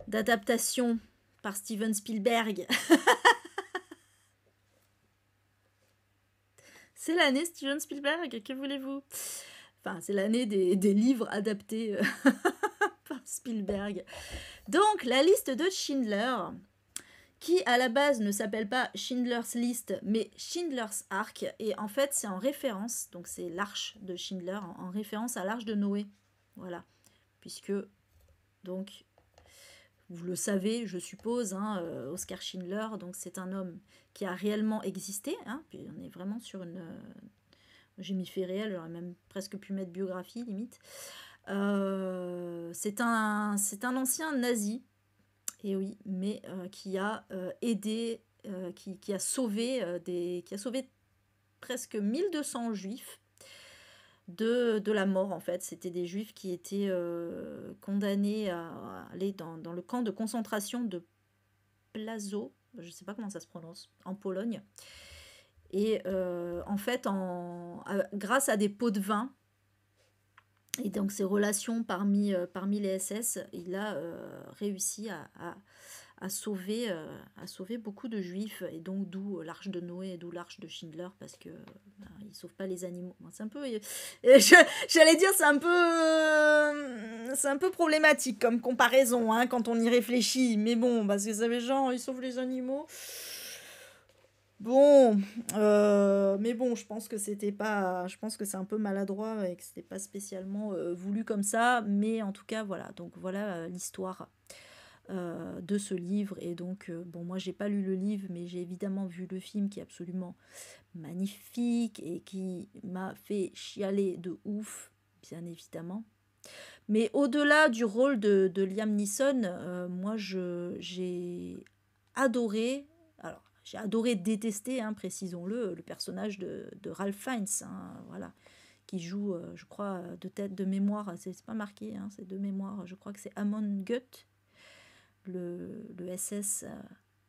d'adaptation par Steven Spielberg. C'est l'année Steven Spielberg, que voulez-vous? Enfin, c'est l'année des livres adaptés par Spielberg. Donc, la liste de Schindler, qui à la base ne s'appelle pas Schindler's List, mais Schindler's Ark. Et en fait, c'est en référence, donc c'est l'arche de Schindler, en référence à l'arche de Noé. Voilà. Puisque, donc, vous le savez, je suppose, Oscar Schindler, donc c'est un homme qui a réellement existé. Puis on est vraiment sur une... j'ai mis fait réel, j'aurais même presque pu mettre biographie, limite. C'est un ancien nazi, et oui, mais qui a aidé, qui a sauvé presque 1200 juifs de la mort, en fait. C'était des juifs qui étaient condamnés à aller dans le camp de concentration de Plazo, je ne sais pas comment ça se prononce, en Pologne. Et en fait, grâce à des pots de vin, et donc ses relations parmi les SS, il a réussi à sauver beaucoup de juifs, et donc d'où l'arche de Noé et d'où l'arche de Schindler, parce que il sauve pas les animaux. C'est un peu, j'allais dire, c'est un peu problématique comme comparaison quand on y réfléchit, mais bon, parce que ça fait genre il sauve les animaux. Bon, mais bon, je pense que c'est un peu maladroit et que c'était pas spécialement voulu comme ça, mais en tout cas voilà. Donc voilà l'histoire de ce livre. Et donc moi j'ai pas lu le livre, mais j'ai évidemment vu le film qui est absolument magnifique et qui m'a fait chialer de ouf, bien évidemment. Mais au-delà du rôle de Liam Neeson, moi j'ai adoré. Alors j'ai adoré détester, hein, précisons-le, le personnage de Ralph Fiennes, hein, voilà, qui joue, je crois, de tête, de mémoire, c'est pas marqué, hein, c'est de mémoire, je crois que c'est Amon Gut, le SS,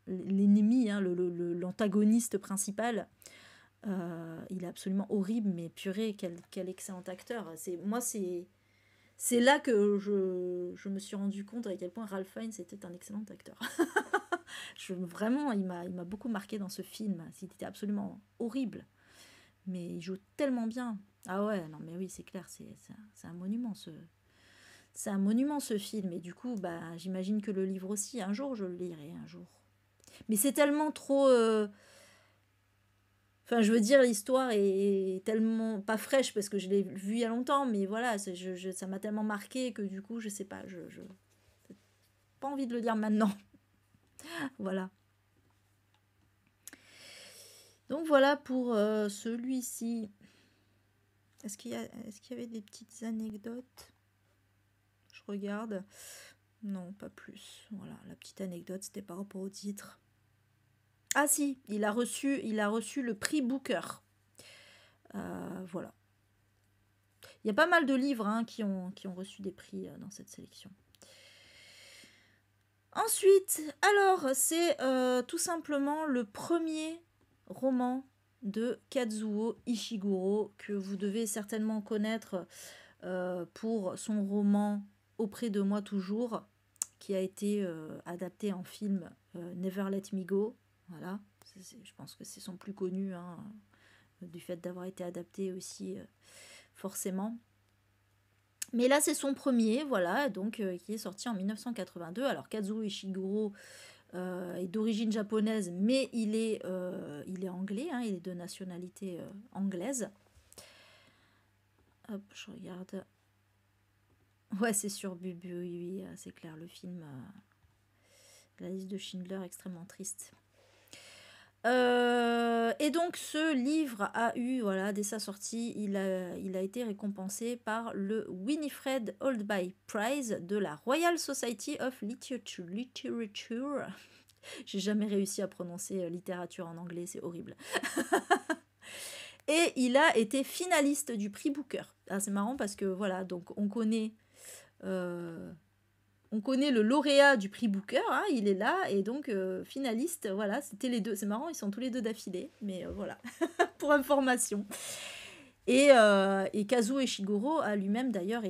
l'ennemi, hein, l'antagoniste principal. Il est absolument horrible, mais purée, quel excellent acteur. C'est là que je me suis rendu compte à quel point Ralph Fiennes était un excellent acteur. Vraiment, il m'a beaucoup marqué dans ce film. Il était absolument horrible, mais il joue tellement bien. Ah ouais, non mais oui, c'est clair, c'est un monument c'est un monument ce film. Et du coup, bah, j'imagine que le livre aussi, un jour je le lirai, un jour. Mais c'est tellement trop... Enfin, je veux dire, l'histoire est tellement pas fraîche parce que je l'ai vu il y a longtemps, mais voilà, ça m'a tellement marqué que du coup, je sais pas, je pas envie de le dire maintenant. Voilà. Donc voilà pour celui-ci. Est-ce qu'il y avait des petites anecdotes? Je regarde. Non, pas plus. Voilà, la petite anecdote, c'était par rapport au titre. Ah si, il a reçu le prix Booker. Voilà. Il y a pas mal de livres, hein, qui ont reçu des prix dans cette sélection. Ensuite, alors, c'est tout simplement le premier roman de Kazuo Ishiguro que vous devez certainement connaître pour son roman Auprès de moi toujours, qui a été adapté en film Never Let Me Go. Voilà, je pense que c'est son plus connu, hein, du fait d'avoir été adapté aussi forcément. Mais là, c'est son premier, voilà, donc qui est sorti en 1982. Alors, Kazuo Ishiguro est d'origine japonaise, mais il est anglais, hein, il est de nationalité anglaise. Hop, je regarde. Ouais, c'est sur Bubu, oui, c'est clair, le film, la liste de Schindler, extrêmement triste. Et donc ce livre a eu, voilà, dès sa sortie, il a été récompensé par le Winifred Oldby Prize de la Royal Society of Literature. J'ai jamais réussi à prononcer littérature en anglais, c'est horrible. Et il a été finaliste du prix Booker. Ah, c'est marrant parce que voilà, donc on connaît le lauréat du prix Booker, hein, il est là, et donc finaliste, voilà, c'était les deux. C'est marrant, ils sont tous les deux d'affilée, mais voilà, pour information. Et Kazuo Ishiguro a lui-même d'ailleurs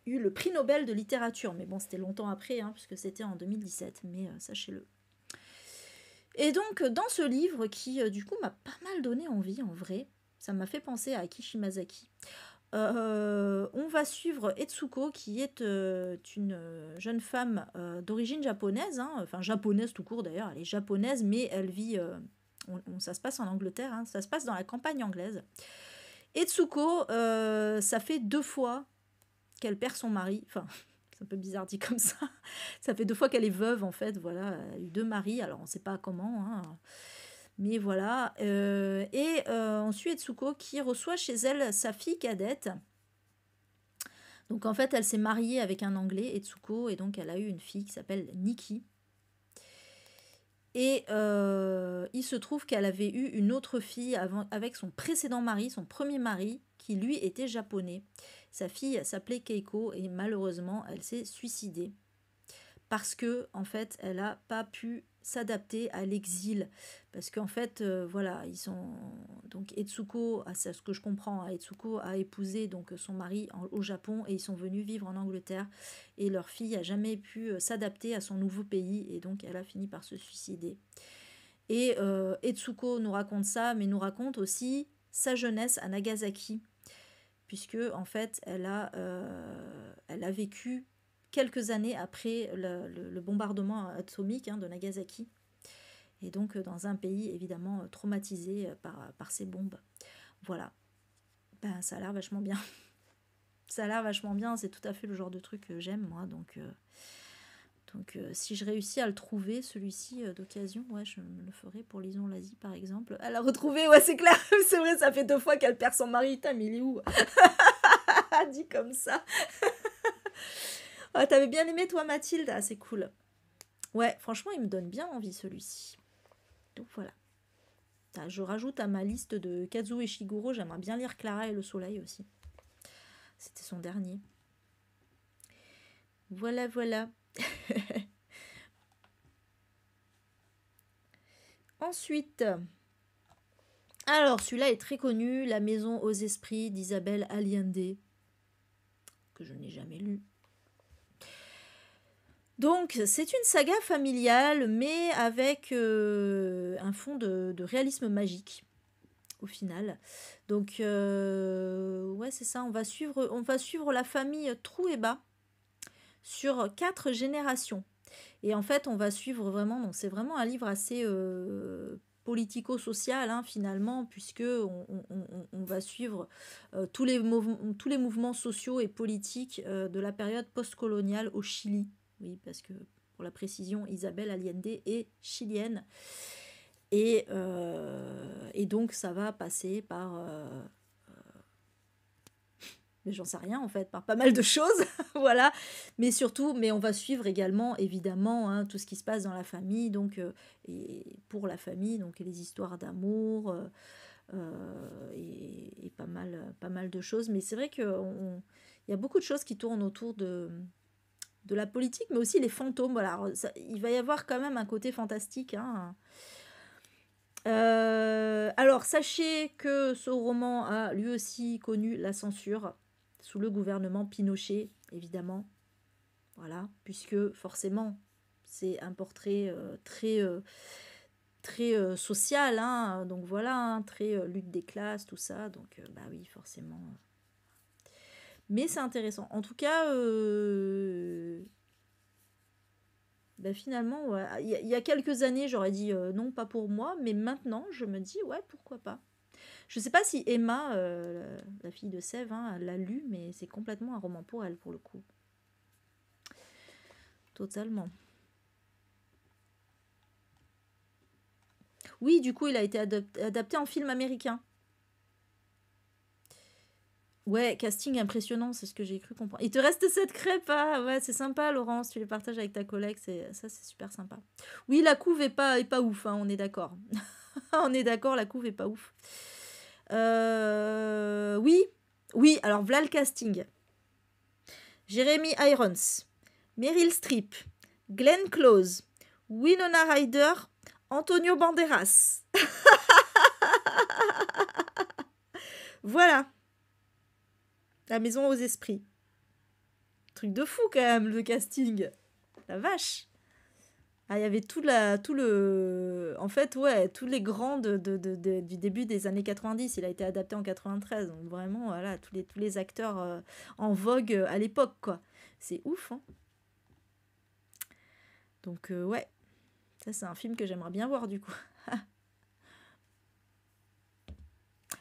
eu le prix Nobel de littérature, mais bon, c'était longtemps après, hein, puisque c'était en 2017, mais sachez-le. Et donc, dans ce livre qui, du coup, m'a pas mal donné envie, en vrai, ça m'a fait penser à Aki Shimazaki. On va suivre Etsuko, qui est une jeune femme d'origine japonaise, hein, enfin japonaise tout court d'ailleurs, elle est japonaise, mais elle vit, ça se passe en Angleterre, hein, ça se passe dans la campagne anglaise. Etsuko, ça fait 2 fois qu'elle perd son mari, enfin c'est un peu bizarre dit comme ça fait 2 fois qu'elle est veuve en fait, voilà, elle a eu 2 maris, alors on ne sait pas comment, hein. Mais voilà, on suit Etsuko qui reçoit chez elle sa fille cadette. Donc en fait, elle s'est mariée avec un Anglais, Etsuko, et donc elle a eu une fille qui s'appelle Nikki. Et il se trouve qu'elle avait eu une autre fille avec son précédent mari, son premier mari, qui lui était japonais. Sa fille s'appelait Keiko et malheureusement, elle s'est suicidée. Parce que en fait, elle n'a pas pu s'adapter à l'exil, parce qu'en fait voilà, ils sont donc Etsuko, à ce que je comprends, Etsuko a épousé donc son mari au Japon et ils sont venus vivre en Angleterre et leur fille a jamais pu s'adapter à son nouveau pays et donc elle a fini par se suicider. Et Etsuko nous raconte ça, mais nous raconte aussi sa jeunesse à Nagasaki, puisque en fait elle a vécu quelques années après le bombardement atomique, hein, de Nagasaki. Et donc dans un pays évidemment traumatisé par ces bombes. Voilà. Ben, ça a l'air vachement bien. Ça a l'air vachement bien, c'est tout à fait le genre de truc que j'aime moi. Donc si je réussis à le trouver, celui-ci d'occasion, ouais, je me le ferai pour Lison Lazy par exemple. Elle a retrouvé, ouais c'est clair, c'est vrai, ça fait 2 fois qu'elle perd son mari. Putain, mais il est où? Dit comme ça. Ah, t'avais bien aimé toi Mathilde? Ah, c'est cool. Ouais, franchement, il me donne bien envie celui-ci. Donc voilà. Je rajoute à ma liste de Kazuo Ishiguro, j'aimerais bien lire Clara et le soleil aussi. C'était son dernier. Voilà, voilà. Ensuite, alors celui-là est très connu, La maison aux esprits d'Isabelle Allende, que je n'ai jamais lu. Donc, c'est une saga familiale, mais avec un fond de réalisme magique, au final. Donc, ouais, c'est ça, on va suivre la famille Trueba sur 4 générations. Et en fait, on va suivre vraiment, donc c'est vraiment un livre assez politico-social, hein, finalement, puisque on va suivre tous les mouvements sociaux et politiques de la période postcoloniale au Chili. Oui, parce que, pour la précision, Isabelle Allende est chilienne. Et donc, ça va passer par... mais j'en sais rien en fait, par pas mal de choses, voilà. Mais surtout, mais on va suivre également, évidemment, hein, tout ce qui se passe dans la famille, donc, et pour la famille, donc les histoires d'amour, et pas mal de choses. Mais c'est vrai qu'il y a beaucoup de choses qui tournent autour de la politique, mais aussi les fantômes. Voilà, alors, il va y avoir quand même un côté fantastique, hein. Alors, sachez que ce roman a lui aussi connu la censure sous le gouvernement Pinochet, évidemment. Voilà, puisque forcément, c'est un portrait très social, hein, donc voilà, hein, très lutte des classes, tout ça. Donc, bah oui, forcément. Mais c'est intéressant. En tout cas, bah finalement, ouais, il y a quelques années, j'aurais dit non, pas pour moi, mais maintenant, je me dis, ouais, pourquoi pas. Je sais pas si Emma, la fille de Sève, hein, l'a lu, mais c'est complètement un roman pour elle, pour le coup. Totalement. Oui, du coup, il a été adapté en film américain. Ouais, casting impressionnant, c'est ce que j'ai cru comprendre. Il te reste cette crêpe, ah ouais, c'est sympa, Laurence, tu les partages avec ta collègue, ça c'est super sympa. Oui, la couve est pas ouf, hein, on est d'accord. On est d'accord, la couve est pas ouf. Oui, oui, alors voilà le casting. Jeremy Irons, Meryl Streep, Glenn Close, Winona Ryder, Antonio Banderas. Voilà, La maison aux esprits. Truc de fou quand même, le casting. La vache. Ah, il y avait tout le... En fait, ouais, tous les grands du début des années 90. Il a été adapté en 93. Donc vraiment, voilà, tous les acteurs en vogue à l'époque, quoi. C'est ouf, hein. Donc, ouais. Ça, c'est un film que j'aimerais bien voir, du coup.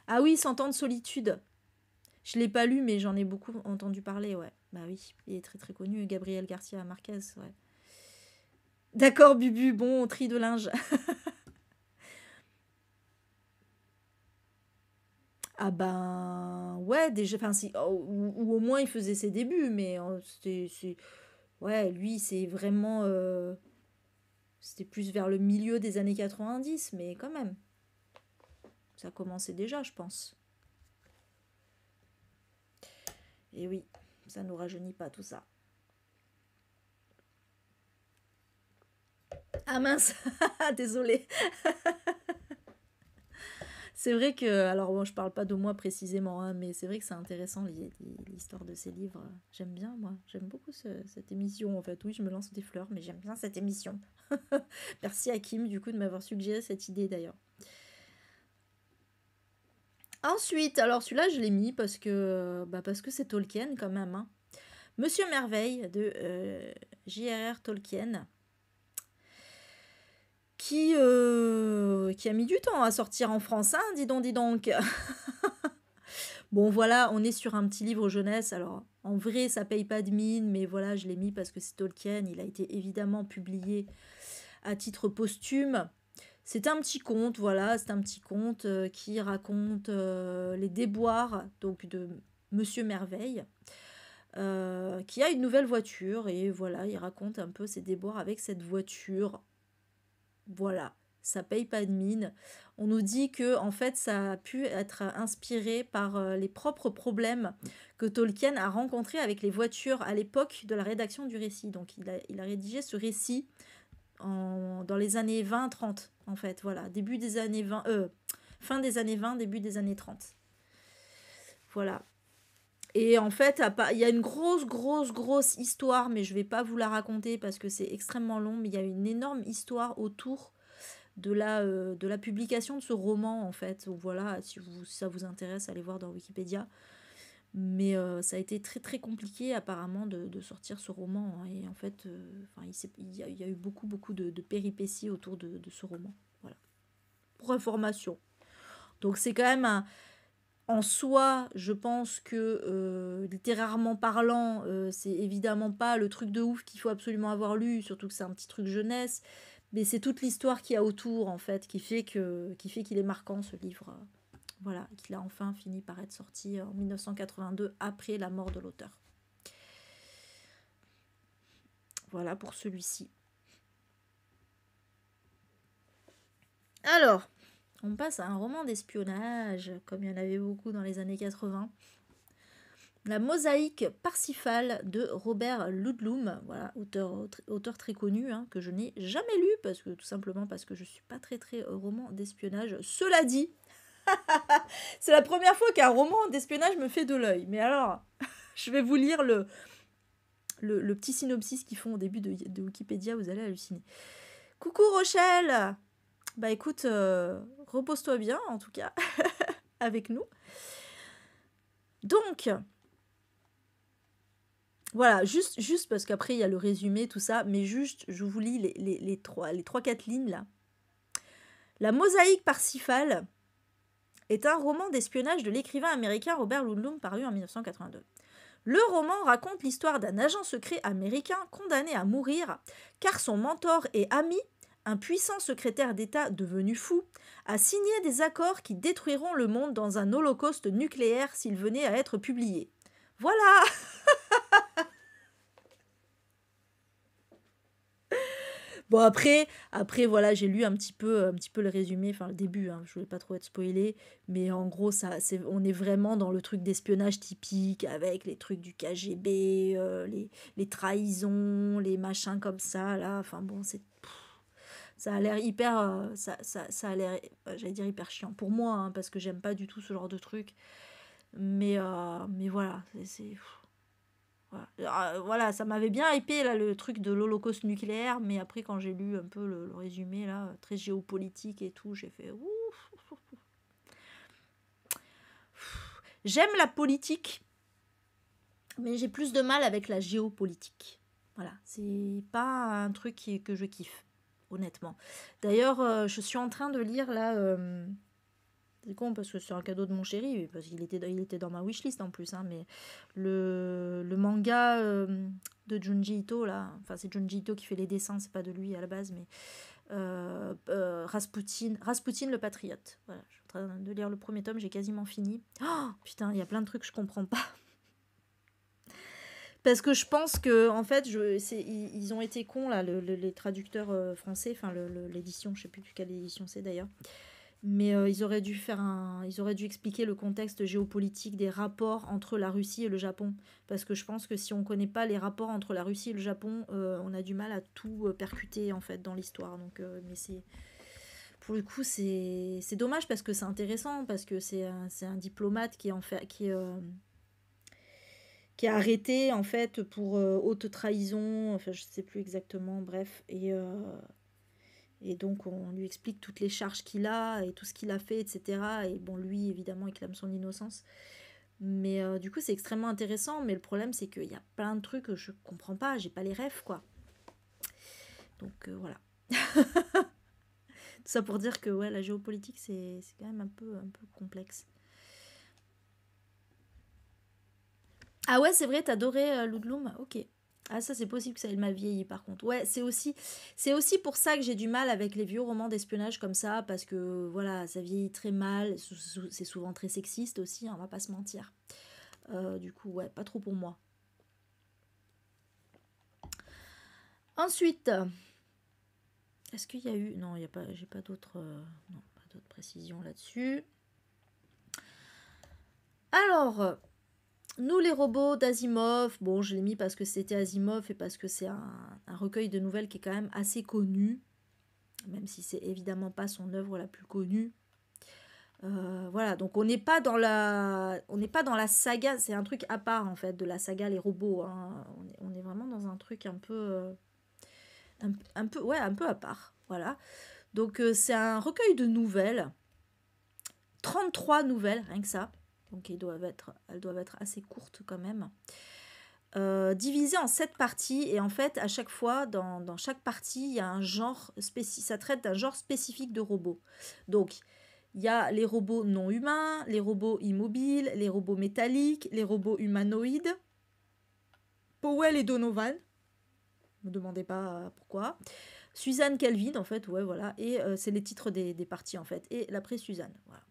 Ah oui, Cent ans de solitude. Je l'ai pas lu, mais j'en ai beaucoup entendu parler, ouais. Bah oui, il est très très connu, Gabriel Garcia Marquez, ouais. D'accord, Bubu, bon, tri de linge. Ah ben, ouais, déjà, enfin, si, ou au moins il faisait ses débuts, mais ouais, lui, c'est vraiment, c'était plus vers le milieu des années 90, mais quand même, ça commençait déjà, je pense. Et oui, ça nous rajeunit pas tout ça. Ah mince, désolée. C'est vrai que, alors bon, je parle pas de moi précisément, hein, mais c'est vrai que c'est intéressant l'histoire de ces livres. J'aime bien, moi. J'aime beaucoup cette émission, en fait. Oui, je me lance des fleurs, mais j'aime bien cette émission. Merci Hakim, du coup, de m'avoir suggéré cette idée, d'ailleurs. Ensuite, alors celui-là, je l'ai mis parce que c'est Tolkien, quand même, hein. Monsieur Merveille, de J.R.R. Tolkien, qui a mis du temps à sortir en France, hein, dis donc. Bon, voilà, on est sur un petit livre jeunesse. Alors, en vrai, ça paye pas de mine, mais voilà, je l'ai mis parce que c'est Tolkien. Il a été évidemment publié à titre posthume. C'est un petit conte, voilà, c'est un petit conte qui raconte les déboires donc de Monsieur Merveille, qui a une nouvelle voiture. Et voilà, il raconte un peu ses déboires avec cette voiture. Voilà. ça paye pas de mine. On nous dit que en fait ça a pu être inspiré par les propres problèmes que Tolkien a rencontrés avec les voitures à l'époque de la rédaction du récit. Donc il a rédigé ce récit dans les années 20-30 en fait, voilà, début des années 20, fin des années 20, début des années 30. Voilà. Et en fait, il y a une grosse histoire, mais je vais pas vous la raconter parce que c'est extrêmement long, mais il y a une énorme histoire autour de la publication de ce roman, en fait. Donc voilà, si ça vous intéresse, allez voir dans Wikipédia. Mais ça a été très compliqué apparemment de sortir ce roman, hein. Et en fait, il y a eu beaucoup de péripéties autour de ce roman. Voilà. Pour information. Donc c'est quand même en soi, je pense que littérairement parlant, c'est évidemment pas le truc de ouf qu'il faut absolument avoir lu, surtout que c'est un petit truc jeunesse, mais c'est toute l'histoire qu'il y a autour en fait qui fait qu'il est marquant ce livre. Voilà, qu'il a enfin fini par être sorti en 1982 après la mort de l'auteur. Voilà pour celui-ci. Alors, on passe à un roman d'espionnage, comme il y en avait beaucoup dans les années 80. La mosaïque Parsifal de Robert Ludlum, voilà, auteur très connu, hein, que je n'ai jamais lu, tout simplement parce que je ne suis pas très roman d'espionnage. Cela dit, c'est la première fois qu'un roman d'espionnage me fait de l'œil. Mais alors, je vais vous lire le petit synopsis qu'ils font au début de Wikipédia, vous allez halluciner. Coucou Rochelle! Bah écoute, repose-toi bien en tout cas, avec nous. Donc, voilà, juste parce qu'après il y a le résumé, tout ça, mais juste, je vous lis les 3-4 lignes là. La mosaïque Parsifal est un roman d'espionnage de l'écrivain américain Robert Ludlum paru en 1982. Le roman raconte l'histoire d'un agent secret américain condamné à mourir car son mentor et ami, un puissant secrétaire d'État devenu fou, a signé des accords qui détruiront le monde dans un holocauste nucléaire s'il venait à être publié. Voilà. Bon après voilà, j'ai lu un petit peu le résumé, enfin le début, hein, je voulais pas trop être spoilé, mais en gros on est vraiment dans le truc d'espionnage typique avec les trucs du KGB, les trahisons, les machins comme ça là, enfin bon ça a l'air hyper, ça a l'air, j'allais dire hyper chiant pour moi, hein, parce que j'aime pas du tout ce genre de truc, mais voilà, voilà, ça m'avait bien hypé là, le truc de l'holocauste nucléaire, mais après quand j'ai lu un peu le résumé là, très géopolitique et tout, j'ai fait ouf. J'aime la politique, mais j'ai plus de mal avec la géopolitique. Voilà, c'est pas un truc que je kiffe, honnêtement. D'ailleurs, je suis en train de lire là. C'est con parce que c'est un cadeau de mon chéri, parce qu'il était dans ma wishlist en plus, hein, mais le manga de Junji Ito, là, enfin c'est Junji Ito qui fait les dessins, c'est pas de lui à la base, mais Rasputin le Patriote. Voilà, je suis en train de lire le premier tome, j'ai quasiment fini. Oh, putain, il y a plein de trucs que je comprends pas. Parce que je pense que en fait, ils ont été cons là, les traducteurs français, enfin l'édition, je sais plus quelle édition c'est d'ailleurs. Mais ils auraient dû expliquer le contexte géopolitique des rapports entre la Russie et le Japon. Parce que je pense que si on ne connaît pas les rapports entre la Russie et le Japon, on a du mal à tout percuter en fait dans l'histoire. Donc, mais pour le coup, c'est dommage parce que c'est intéressant, parce que c'est un diplomate qui est arrêté en fait pour haute trahison. Enfin, je ne sais plus exactement. Bref, et donc, on lui explique toutes les charges qu'il a et tout ce qu'il a fait, etc. Et bon, lui, évidemment, il clame son innocence. Mais du coup, c'est extrêmement intéressant. Mais le problème, c'est qu'il y a plein de trucs que je comprends pas. J'ai pas les rêves, quoi. Donc, voilà. Tout ça pour dire que ouais, la géopolitique, c'est quand même un peu complexe. Ah ouais, c'est vrai, t'adorais Ludlum. Ok. Ah ça c'est possible que ça ait mal vieilli par contre. Ouais, c'est aussi pour ça que j'ai du mal avec les vieux romans d'espionnage comme ça, parce que voilà, ça vieillit très mal, c'est souvent très sexiste aussi, hein, on va pas se mentir. Du coup, ouais, pas trop pour moi. Ensuite, Est-ce qu'il y a eu... Non, il y a pas, j'ai pas d'autres non, pas d'autres précisions là-dessus. Alors, nous les robots d'Asimov, bon, je l'ai mis parce que c'était Asimov et parce que c'est un recueil de nouvelles qui est quand même assez connu, même si c'est évidemment pas son œuvre la plus connue. Voilà, donc on n'est pas dans la saga, c'est un truc à part en fait de la saga les robots, hein. On est vraiment dans un truc un peu, ouais, un peu à part. Voilà. Donc c'est un recueil de nouvelles, 33 nouvelles, rien que ça. Donc elles doivent être assez courtes quand même. Divisées en 7 parties. Et en fait, à chaque fois, dans chaque partie, il y a un genre spécifique. Ça traite d'un genre spécifique de robots. Donc, il y a les robots non humains, les robots immobiles, les robots métalliques, les robots humanoïdes. Powell et Donovan. Ne me demandez pas pourquoi. Suzanne Kelvin, en fait, ouais, voilà. Et c'est les titres des parties, en fait. Et l'après Suzanne, voilà.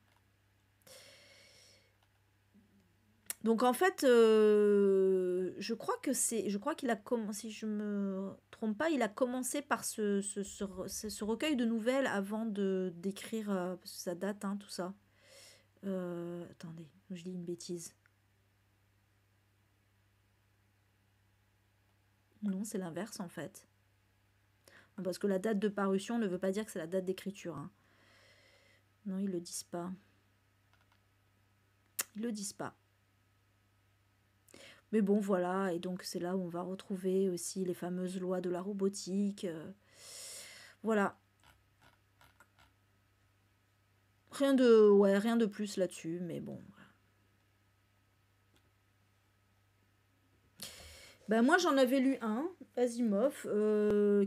Donc en fait, je crois qu'il a commencé, si je me trompe pas, il a commencé par ce recueil de nouvelles avant d'écrire, parce que ça date, hein, tout ça. Attendez, je dis une bêtise. Non, c'est l'inverse en fait. Parce que la date de parution ne veut pas dire que c'est la date d'écriture, hein. Non, ils le disent pas. Ils le disent pas. Mais bon, voilà, et donc c'est là où on va retrouver aussi les fameuses lois de la robotique. Voilà. Rien de plus là-dessus, mais bon. Ben moi, j'en avais lu un, Asimov,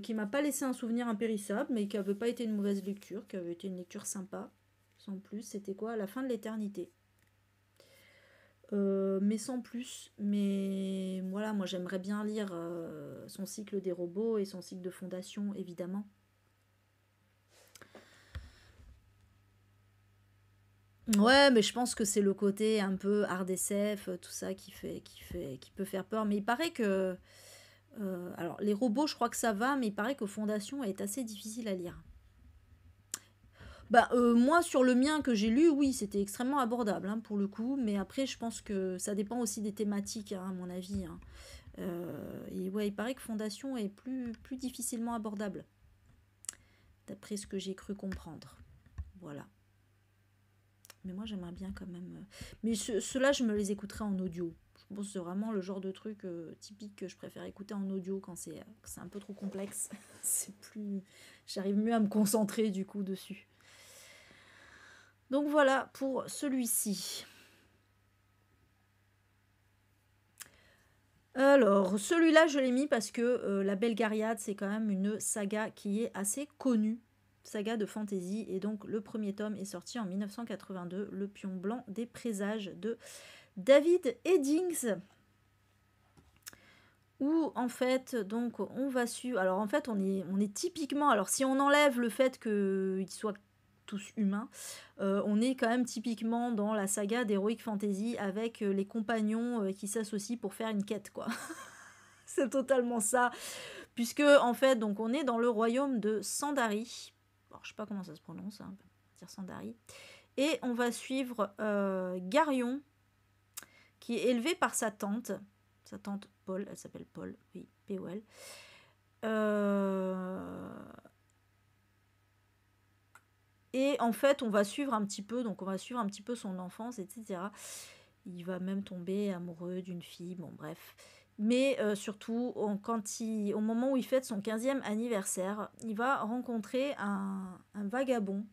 qui m'a pas laissé un souvenir impérissable, mais qui avait pas été une mauvaise lecture, qui avait été une lecture sympa, sans plus. C'était quoi? À la fin de l'éternité. Mais sans plus. Mais voilà, moi j'aimerais bien lire son cycle des robots et son cycle de fondation, évidemment. Ouais, mais je pense que c'est le côté un peu hard SF, tout ça qui peut faire peur. Mais il paraît que, alors les robots, je crois que ça va, mais il paraît que Fondation est assez difficile à lire. Bah, moi, sur le mien que j'ai lu, oui, c'était extrêmement abordable, hein, pour le coup. Mais après, je pense que ça dépend aussi des thématiques, hein, à mon avis, hein. Et ouais, il paraît que Fondation est plus difficilement abordable, d'après ce que j'ai cru comprendre. Voilà. Mais moi, j'aimerais bien quand même. Mais ceux-là, je me les écouterai en audio. Je pense que c'est vraiment le genre de truc typique que je préfère écouter en audio quand c'est un peu trop complexe. C'est plus. J'arrive mieux à me concentrer du coup dessus. Donc voilà pour celui-ci. Alors, celui-là, je l'ai mis parce que La Belgariade, c'est quand même une saga qui est assez connue. Saga de fantasy. Et donc, le premier tome est sorti en 1982, Le Pion Blanc des Présages de David Eddings. Où, en fait, donc, on va suivre... Alors, en fait, on est typiquement... Alors, si on enlève le fait qu'ils soient tous humains, on est quand même typiquement dans la saga d'Heroic Fantasy avec les compagnons qui s'associent pour faire une quête, quoi. C'est totalement ça. Puisque, en fait, donc, on est dans le royaume de Sandari. Alors, je sais pas comment ça se prononce, hein, on va dire Sandari. Et on va suivre Garion, qui est élevé par sa tante Paul, elle s'appelle Paul, oui, P-O-L. Et en fait, on va suivre un petit peu, donc on va suivre un petit peu son enfance, etc. Il va même tomber amoureux d'une fille, bon bref. Mais surtout, au moment où il fête son 15e anniversaire, il va rencontrer un vagabond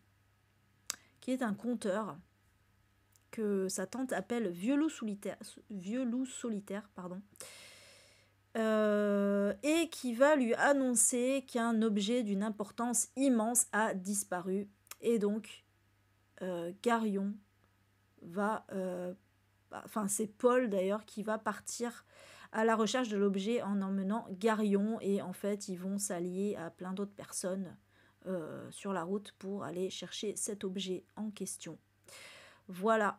qui est un conteur que sa tante appelle vieux loup solitaire, pardon. Et qui va lui annoncer qu'un objet d'une importance immense a disparu. Et donc, Garion va... Enfin, c'est Paul d'ailleurs qui va partir à la recherche de l'objet en emmenant Garion. Et en fait, ils vont s'allier à plein d'autres personnes sur la route pour aller chercher cet objet en question. Voilà.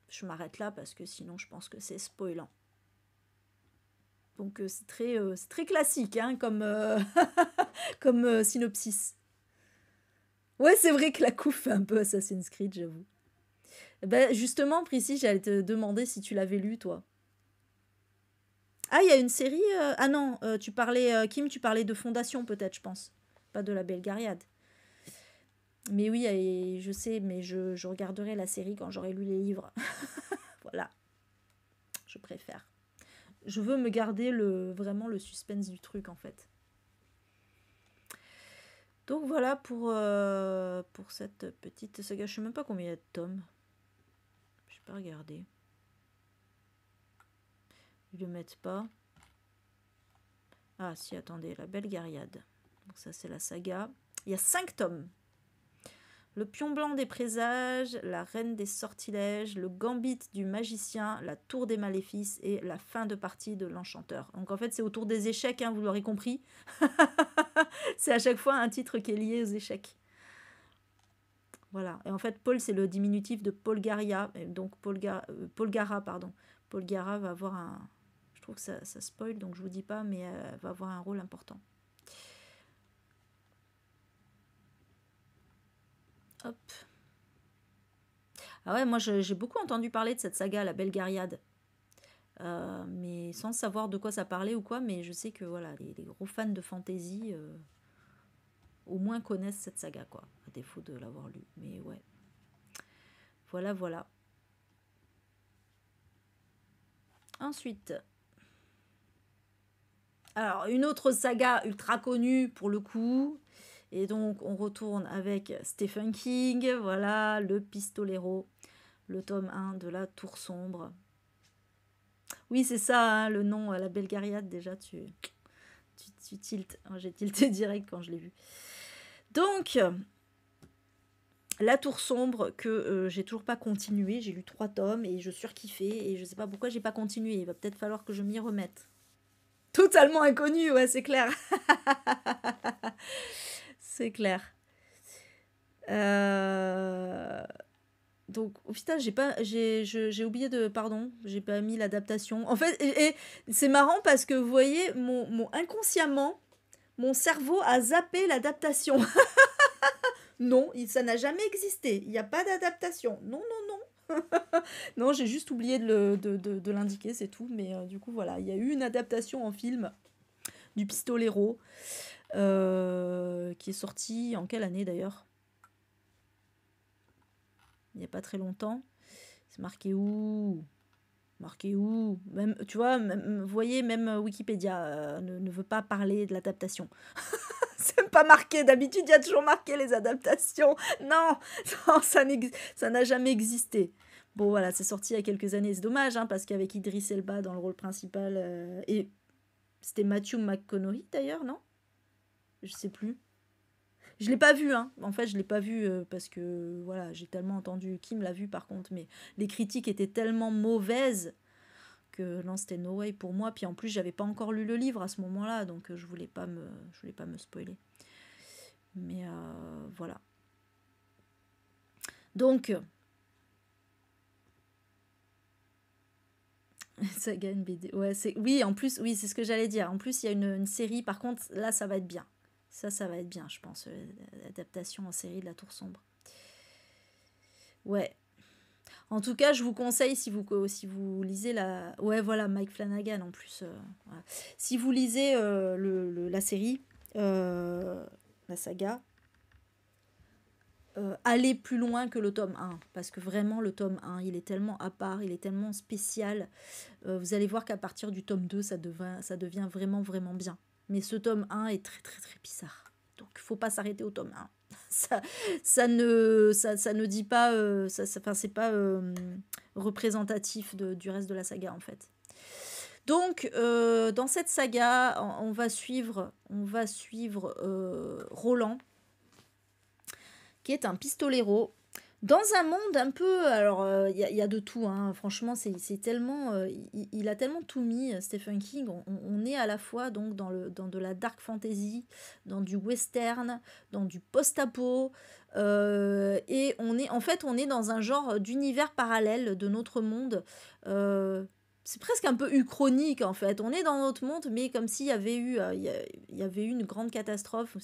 Je m'arrête là parce que sinon je pense que c'est spoilant. Donc c'est très classique, hein, comme, comme synopsis. Ouais, c'est vrai que la coupe fait un peu Assassin's Creed, j'avoue. Ben, justement, Prissy, j'allais te demander si tu l'avais lu, toi. Ah, il y a une série. Ah non, tu parlais, Kim, tu parlais de Fondation, peut-être, je pense. Pas de la Belgariade. Mais oui, et je sais, mais je regarderai la série quand j'aurai lu les livres. Voilà, je préfère. Je veux me garder vraiment le suspense du truc, en fait. Donc voilà pour cette petite saga. Je sais même pas combien il y a de tomes. Je vais pas regarder. Ils le mettent pas. Ah si, attendez, la Belgariade. Donc ça c'est la saga. Il y a 5 tomes. Le pion blanc des présages, la reine des sortilèges, le gambit du magicien, la tour des maléfices et la fin de partie de l'enchanteur. Donc en fait c'est autour des échecs, hein, vous l'aurez compris. C'est à chaque fois un titre qui est lié aux échecs. Voilà. Et en fait, Paul, c'est le diminutif de Polgaria. Et donc, Polgara, pardon. Polgara va avoir un... Je trouve que ça spoil, donc je vous dis pas, mais va avoir un rôle important. Hop. Ah ouais, moi, j'ai beaucoup entendu parler de cette saga, la Belgariade. Mais sans savoir de quoi ça parlait ou quoi, mais je sais que voilà, les gros fans de fantasy au moins connaissent cette saga, quoi, à défaut de l'avoir lu. Mais ouais, voilà, voilà. Ensuite, alors une autre saga ultra connue pour le coup, et donc on retourne avec Stephen King, voilà, le Pistolero, le tome 1 de la Tour Sombre. Oui, c'est ça, hein, le nom, la Belgariade, déjà, tu tiltes. J'ai tilté direct quand je l'ai vu. Donc, la Tour Sombre, que j'ai toujours pas continué. J'ai lu 3 tomes et je surkiffais. Et je sais pas pourquoi j'ai pas continué. Il va peut-être falloir que je m'y remette. Totalement inconnu, ouais, c'est clair. C'est clair. Euh, Donc, oh putain, j'ai oublié de, pardon, j'ai pas mis l'adaptation. En fait, et c'est marrant parce que vous voyez, inconsciemment, mon cerveau a zappé l'adaptation. Non, ça n'a jamais existé. Il n'y a pas d'adaptation. Non, non, non. Non, j'ai juste oublié de l'indiquer, c'est tout. Mais du coup, voilà, il y a eu une adaptation en film du Pistolero qui est sorti en quelle année d'ailleurs? Il n'y a pas très longtemps. C'est marqué où? Marqué où? Même, tu vois, vous voyez, même Wikipédia ne veut pas parler de l'adaptation. C'est pas marqué. D'habitude, il y a toujours marqué les adaptations. Non, non, ça n'a jamais existé. Bon, voilà, c'est sorti il y a quelques années. C'est dommage, hein, parce qu'avec Idris Elba dans le rôle principal, et c'était Matthew McConaughey d'ailleurs, non? Je sais plus. Je l'ai pas vu, hein. En fait, je l'ai pas vu parce que voilà, j'ai tellement entendu. Kim l'a vu par contre, mais les critiques étaient tellement mauvaises que non, c'était no way pour moi. Puis en plus, j'avais pas encore lu le livre à ce moment-là, donc je voulais pas me spoiler. Mais voilà. Donc, ça gagne BD. Ouais, oui, en plus, oui, c'est ce que j'allais dire. En plus, il y a une série. Par contre, là, ça va être bien. Ça va être bien, je pense. L'adaptation en série de La Tour Sombre. Ouais. En tout cas, je vous conseille, si vous lisez la... Ouais, voilà, Mike Flanagan, en plus. Voilà. Si vous lisez la série, la saga, aller plus loin que le tome 1. Parce que vraiment, le tome 1, il est tellement à part, il est tellement spécial. Vous allez voir qu'à partir du tome 2, ça devient vraiment, vraiment bien. Mais ce tome 1 est très, très, très bizarre. Donc, il ne faut pas s'arrêter au tome 1. Ça ne dit pas... c'est pas représentatif du reste de la saga, en fait. Donc, dans cette saga, on va suivre Roland, qui est un pistolero, dans un monde un peu... Alors, y a de tout, hein. Franchement, c'est tellement... il a tellement tout mis, Stephen King. On est à la fois donc, dans de la dark fantasy, dans du western, dans du post-apo, et on est dans un genre d'univers parallèle de notre monde. C'est presque un peu uchronique, en fait. On est dans notre monde, mais comme s'il y avait eu, il y avait eu une grande catastrophe.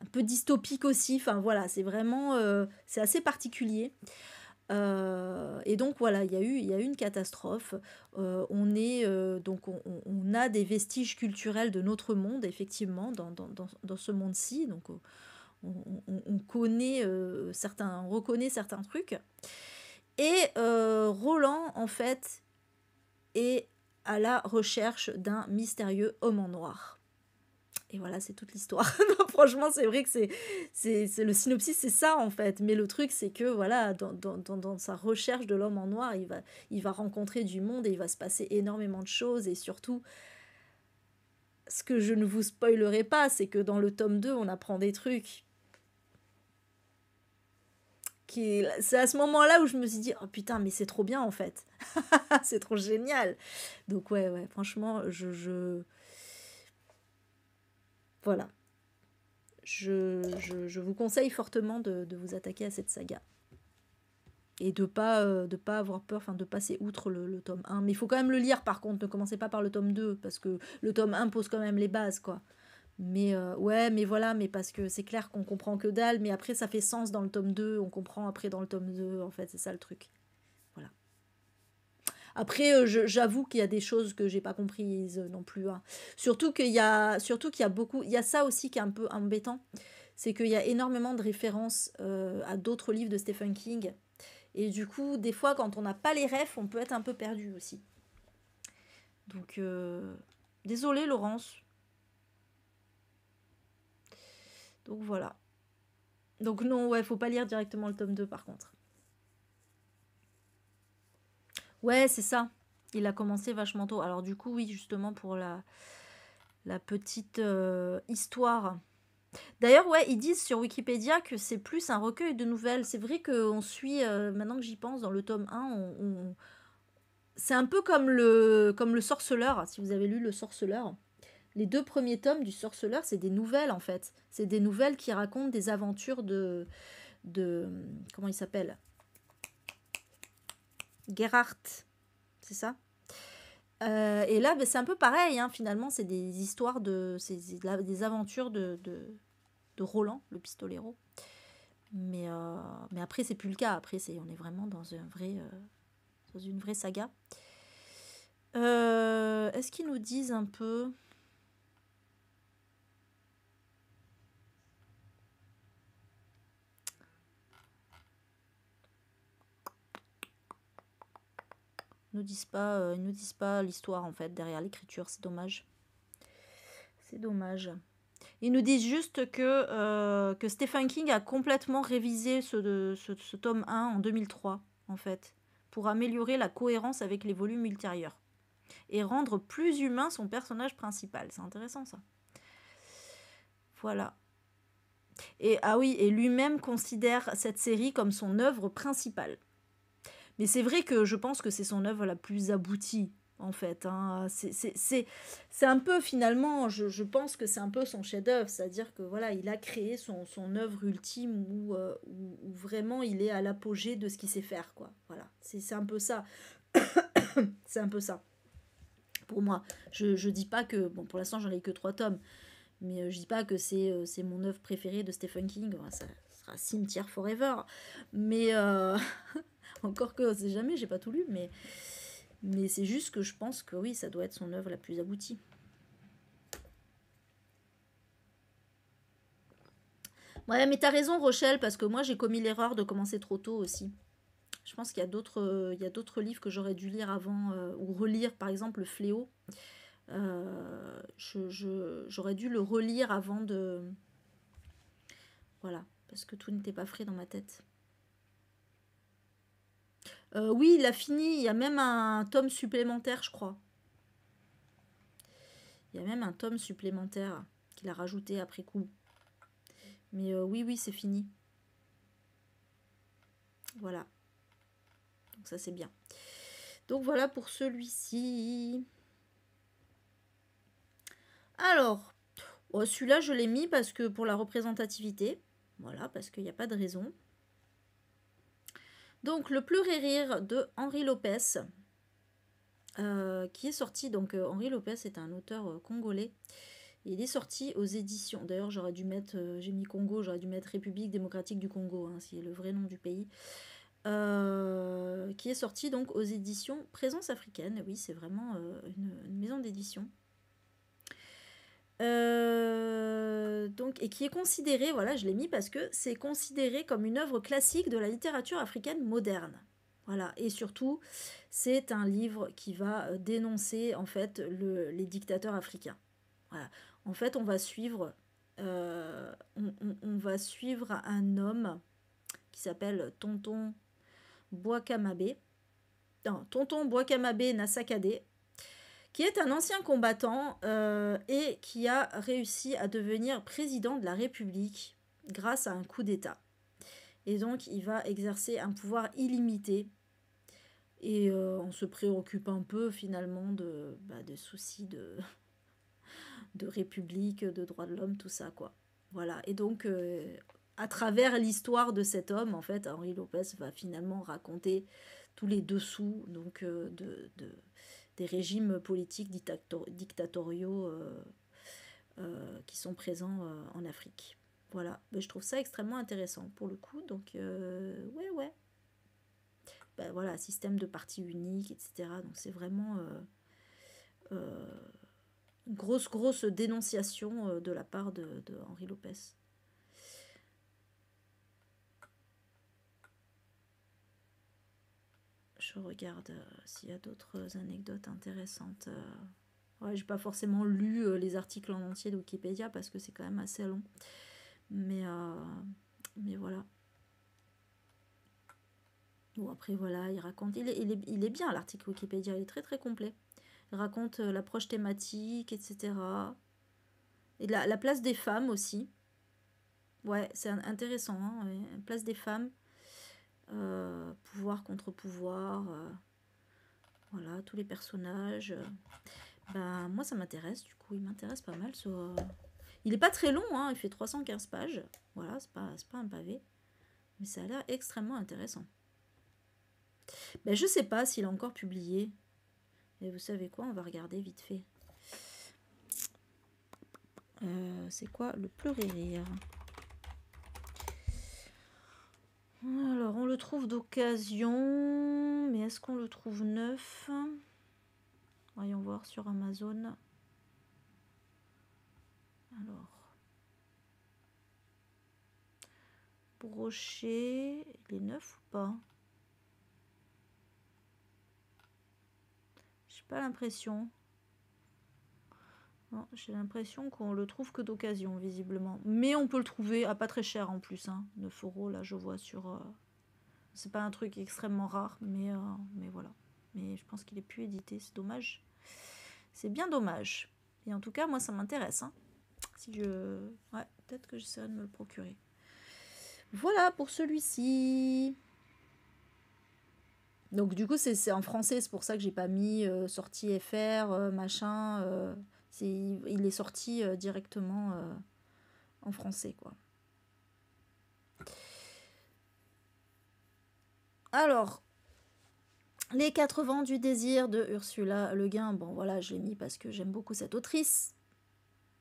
un peu dystopique aussi. Enfin voilà, c'est vraiment, c'est assez particulier. Et donc voilà, il y a eu une catastrophe. Donc on a des vestiges culturels de notre monde, effectivement, dans ce monde-ci. Donc on connaît on reconnaît certains trucs. Et Roland, en fait, est à la recherche d'un mystérieux homme en noir. Et voilà, c'est toute l'histoire. Franchement, c'est vrai que c'est le synopsis, c'est ça en fait. Mais le truc, c'est que voilà, dans sa recherche de l'homme en noir, il va rencontrer du monde et il va se passer énormément de choses. Et surtout, ce que je ne vous spoilerai pas, c'est que dans le tome 2, on apprend des trucs. C'est à ce moment-là où je me suis dit, oh putain, mais c'est trop bien en fait. C'est trop génial. Donc ouais, franchement, voilà. Je vous conseille fortement de vous attaquer à cette saga. Et de pas avoir peur, enfin de passer outre le tome 1. Mais il faut quand même le lire par contre, ne commencez pas par le tome 2, parce que le tome 1 pose quand même les bases, quoi. Mais ouais, mais voilà, mais parce que c'est clair qu'on comprend que dalle, mais après ça fait sens dans le tome 2, on comprend après dans le tome 2, en fait, c'est ça le truc. Voilà. Après, j'avoue qu'il y a des choses que j'ai pas comprises non plus, hein. Surtout qu'il y a beaucoup, il y a ça aussi qui est un peu embêtant, c'est qu'il y a énormément de références à d'autres livres de Stephen King. Et du coup, des fois, quand on n'a pas les refs, on peut être un peu perdu aussi. Donc, désolée, Laurence. Donc, voilà. Donc, non, ouais, faut pas lire directement le tome 2, par contre. Ouais, c'est ça. Il a commencé vachement tôt. Alors, du coup, oui, justement, pour la petite histoire. D'ailleurs, ouais, ils disent sur Wikipédia que c'est plus un recueil de nouvelles. C'est vrai qu'on suit, maintenant que j'y pense, dans le tome 1, c'est un peu comme le Sorceleur, si vous avez lu le Sorceleur. Les 2 premiers tomes du Sorceleur, c'est des nouvelles en fait. C'est des nouvelles qui racontent des aventures de comment il s'appelle, Gerhardt, c'est ça. Et là, ben, c'est un peu pareil, hein, finalement, c'est des histoires des aventures de Roland, le pistolero. Mais après, c'est plus le cas. Après, on est vraiment dans dans une vraie saga. Est-ce qu'ils nous disent un peu... Ils nous disent pas l'histoire en fait derrière l'écriture, c'est dommage. C'est dommage. Ils nous disent juste que Stephen King a complètement révisé ce tome 1 en 2003 en fait, pour améliorer la cohérence avec les volumes ultérieurs et rendre plus humain son personnage principal. C'est intéressant ça. Voilà. Et ah oui, et lui-même considère cette série comme son œuvre principale. Mais c'est vrai que je pense que c'est son œuvre la plus aboutie, en fait, hein. C'est un peu, finalement, je pense que c'est un peu son chef-d'œuvre. C'est-à-dire que, voilà, il a créé son œuvre ultime où vraiment il est à l'apogée de ce qu'il sait faire, quoi. Voilà, c'est un peu ça. C'est un peu ça, pour moi. Je dis pas que... Bon, pour l'instant, j'en ai que 3 tomes. Mais je dis pas que c'est mon œuvre préférée de Stephen King. Enfin, ça sera Cimetière Forever. Mais... encore que, on sait jamais, j'ai pas tout lu, mais c'est juste que je pense que oui, ça doit être son œuvre la plus aboutie. Ouais, mais t'as raison, Rochelle, parce que moi j'ai commis l'erreur de commencer trop tôt aussi. Je pense qu'il y a d'autres livres que j'aurais dû lire avant, ou relire, par exemple Le Fléau. J'aurais dû le relire avant de... Voilà, parce que tout n'était pas frais dans ma tête. Oui, il a fini. Il y a même un tome supplémentaire, je crois. Il y a même un tome supplémentaire qu'il a rajouté après coup. Mais oui, c'est fini. Voilà. Donc ça, c'est bien. Donc voilà pour celui-ci. Alors, celui-là, je l'ai mis parce que pour la représentativité. Voilà, parce qu'il n'y a pas de raison. Donc, Le Pleurer Rire de Henri Lopez, qui est sorti. Donc, Henri Lopez est un auteur congolais Et il est sorti aux éditions. D'ailleurs, j'aurais dû mettre, j'ai mis Congo, j'aurais dû mettre République démocratique du Congo, hein, c'est le vrai nom du pays. Qui est sorti donc aux éditions Présence africaine. Oui, c'est vraiment une maison d'édition. Donc, et qui est considéré, voilà, je l'ai mis parce que c'est considéré comme une œuvre classique de la littérature africaine moderne. Voilà, et surtout, c'est un livre qui va dénoncer en fait les dictateurs africains. Voilà. En fait, on va suivre un homme qui s'appelle Tonton Bouakamabé. Non, Tonton Bouakamabé Nassakadé, qui est un ancien combattant et qui a réussi à devenir président de la République grâce à un coup d'État. Et donc, il va exercer un pouvoir illimité. Et on se préoccupe un peu finalement des soucis de République, de droits de l'homme, tout ça, quoi. Voilà. Et donc, à travers l'histoire de cet homme, en fait, Henri Lopez va finalement raconter tous les dessous donc, des régimes politiques dictatoriaux qui sont présents en Afrique. Voilà, mais je trouve ça extrêmement intéressant pour le coup. Donc, ouais. Ben, voilà, système de parti unique, etc. Donc, c'est vraiment une grosse dénonciation de la part de Henri Lopez. Je regarde s'il y a d'autres anecdotes intéressantes. Ouais, j'ai pas forcément lu les articles en entier de Wikipédia parce que c'est quand même assez long. Mais voilà. Bon, après, voilà, il raconte... Il est bien, l'article Wikipédia, il est très très complet. Il raconte l'approche thématique, etc. Et la place des femmes aussi. Ouais, c'est intéressant, hein, ouais. Place des femmes. Pouvoir contre pouvoir. Voilà, tous les personnages. Ben, moi, ça m'intéresse, du coup. Il m'intéresse pas mal. Il est pas très long, hein, il fait 315 pages. Voilà, c'est pas un pavé. Mais ça a l'air extrêmement intéressant. Ben, je sais pas s'il a encore publié. Et vous savez quoi, on va regarder vite fait. C'est quoi le pleurer rire? Alors, on le trouve d'occasion, mais est-ce qu'on le trouve neuf? Voyons voir sur Amazon. Alors, brochet, il est neuf ou pas? J'ai pas l'impression. J'ai l'impression qu'on le trouve que d'occasion, visiblement. Mais on peut le trouver à pas très cher en plus. Hein. 9 €, là, je vois sur... C'est pas un truc extrêmement rare, mais voilà. Mais je pense qu'il est plus édité, c'est dommage. C'est bien dommage. Et en tout cas, moi, ça m'intéresse. Hein. Ouais, peut-être que j'essaierai de me le procurer. Voilà pour celui-ci. Donc, du coup, c'est en français. C'est pour ça que j'ai pas mis sortie FR, machin... il est sorti directement en français, quoi. Alors, les 4 vents du désir de Ursula Le Guin. Bon, voilà, je l'ai mis parce que j'aime beaucoup cette autrice.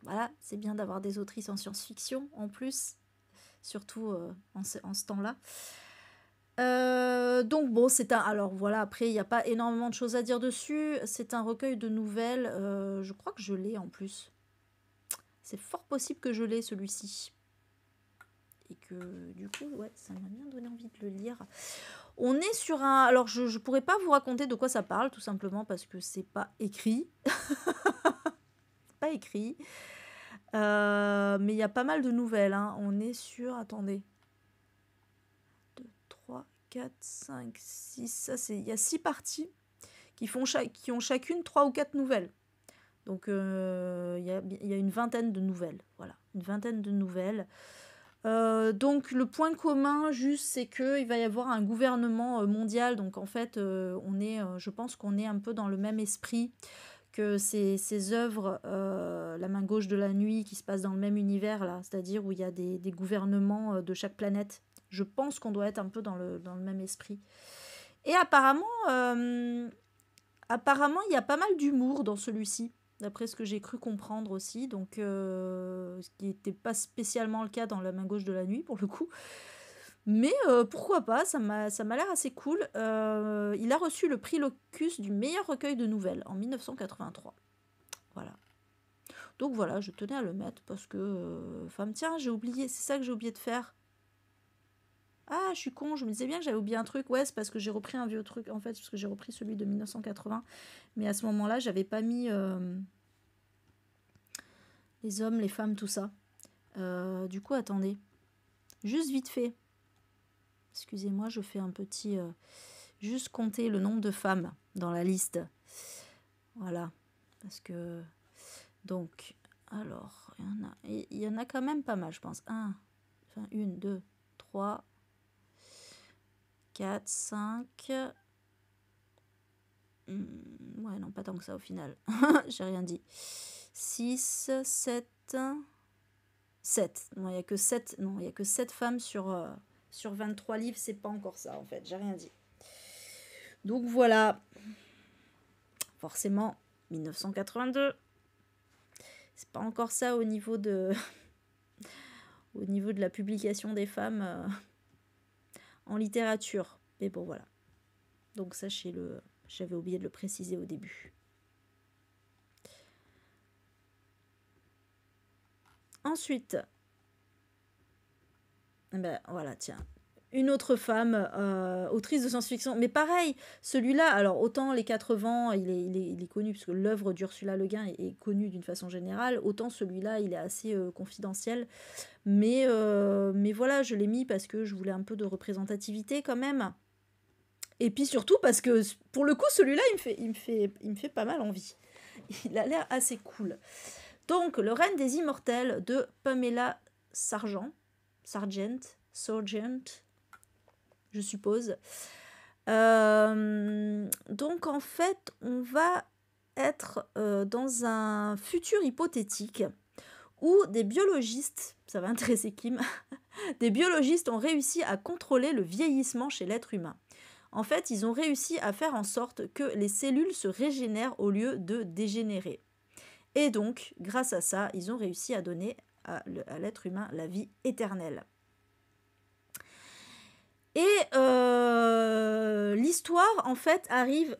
Voilà, c'est bien d'avoir des autrices en science-fiction, en plus. Surtout en ce temps-là. Donc bon, alors voilà, après, il n'y a pas énormément de choses à dire dessus. C'est un recueil de nouvelles. Je crois que je l'ai en plus. C'est fort possible que je l'ai, celui-ci. Et que, du coup, ouais, ça m'a bien donné envie de le lire. On est sur un... Alors, je ne pourrais pas vous raconter de quoi ça parle, tout simplement, parce que c'est pas écrit. C'est pas écrit. Mais il y a pas mal de nouvelles. Hein. On est sur... Attendez. 2, 3, 4, 5, 6... Ça, c'est... Il y a 6 parties qui ont chacune 3 ou 4 nouvelles. Donc, il y a une vingtaine de nouvelles. Voilà, une vingtaine de nouvelles. Donc, le point commun, juste, c'est qu'il va y avoir un gouvernement mondial. Donc, en fait, je pense qu'on est un peu dans le même esprit que ces œuvres, La main gauche de la nuit, qui se passent dans le même univers, là, c'est-à-dire où il y a des gouvernements de chaque planète. Je pense qu'on doit être un peu dans le même esprit. Et apparemment, il y a pas mal d'humour dans celui-ci. d'après ce que j'ai cru comprendre aussi, donc ce qui n'était pas spécialement le cas dans La main gauche de la nuit, pour le coup. Mais pourquoi pas, ça m'a l'air assez cool. Il a reçu le prix Locus du meilleur recueil de nouvelles en 1983. Voilà. Donc voilà, je tenais à le mettre parce que... Enfin, tiens, j'ai oublié, c'est ça que j'ai oublié de faire. Ah, je suis con, je me disais bien que j'avais oublié un truc. Ouais, c'est parce que j'ai repris un vieux truc, en fait, parce que j'ai repris celui de 1980. Mais à ce moment-là, j'avais pas mis les hommes, les femmes, tout ça. Du coup, attendez. Juste vite fait. Excusez-moi, je fais un petit... juste compter le nombre de femmes dans la liste. Voilà. Parce que... Donc, alors, il y en a quand même pas mal, je pense. 1, 2, 3, 4, 5... ouais, non, pas tant que ça au final. J'ai rien dit. 6, 7... 7. Non, il n'y a que 7. Non, il y a que 7 femmes sur 23 livres. C'est pas encore ça, en fait. J'ai rien dit. Donc, voilà. Forcément, 1982. C'est pas encore ça au niveau de... au niveau de la publication des femmes en littérature. Mais bon, voilà. Donc, sachez-le. J'avais oublié de le préciser au début. Ensuite, ben voilà, tiens, une autre femme, autrice de science-fiction, mais pareil, celui-là, alors autant Les 4 vents, il est connu, parce que l'œuvre d'Ursula Le Guin est connue d'une façon générale, autant celui-là, il est assez confidentiel, mais voilà, je l'ai mis parce que je voulais un peu de représentativité quand même, et puis surtout parce que, pour le coup, celui-là, il me fait pas mal envie, il a l'air assez cool. Donc, Le Règne des Immortels de Pamela Sargent, je suppose. Donc, en fait, on va être dans un futur hypothétique où des biologistes, ça va intéresser Kim, des biologistes ont réussi à contrôler le vieillissement chez l'être humain. En fait, ils ont réussi à faire en sorte que les cellules se régénèrent au lieu de dégénérer. Et donc, grâce à ça, ils ont réussi à donner à l'être humain la vie éternelle. Et l'histoire, en fait,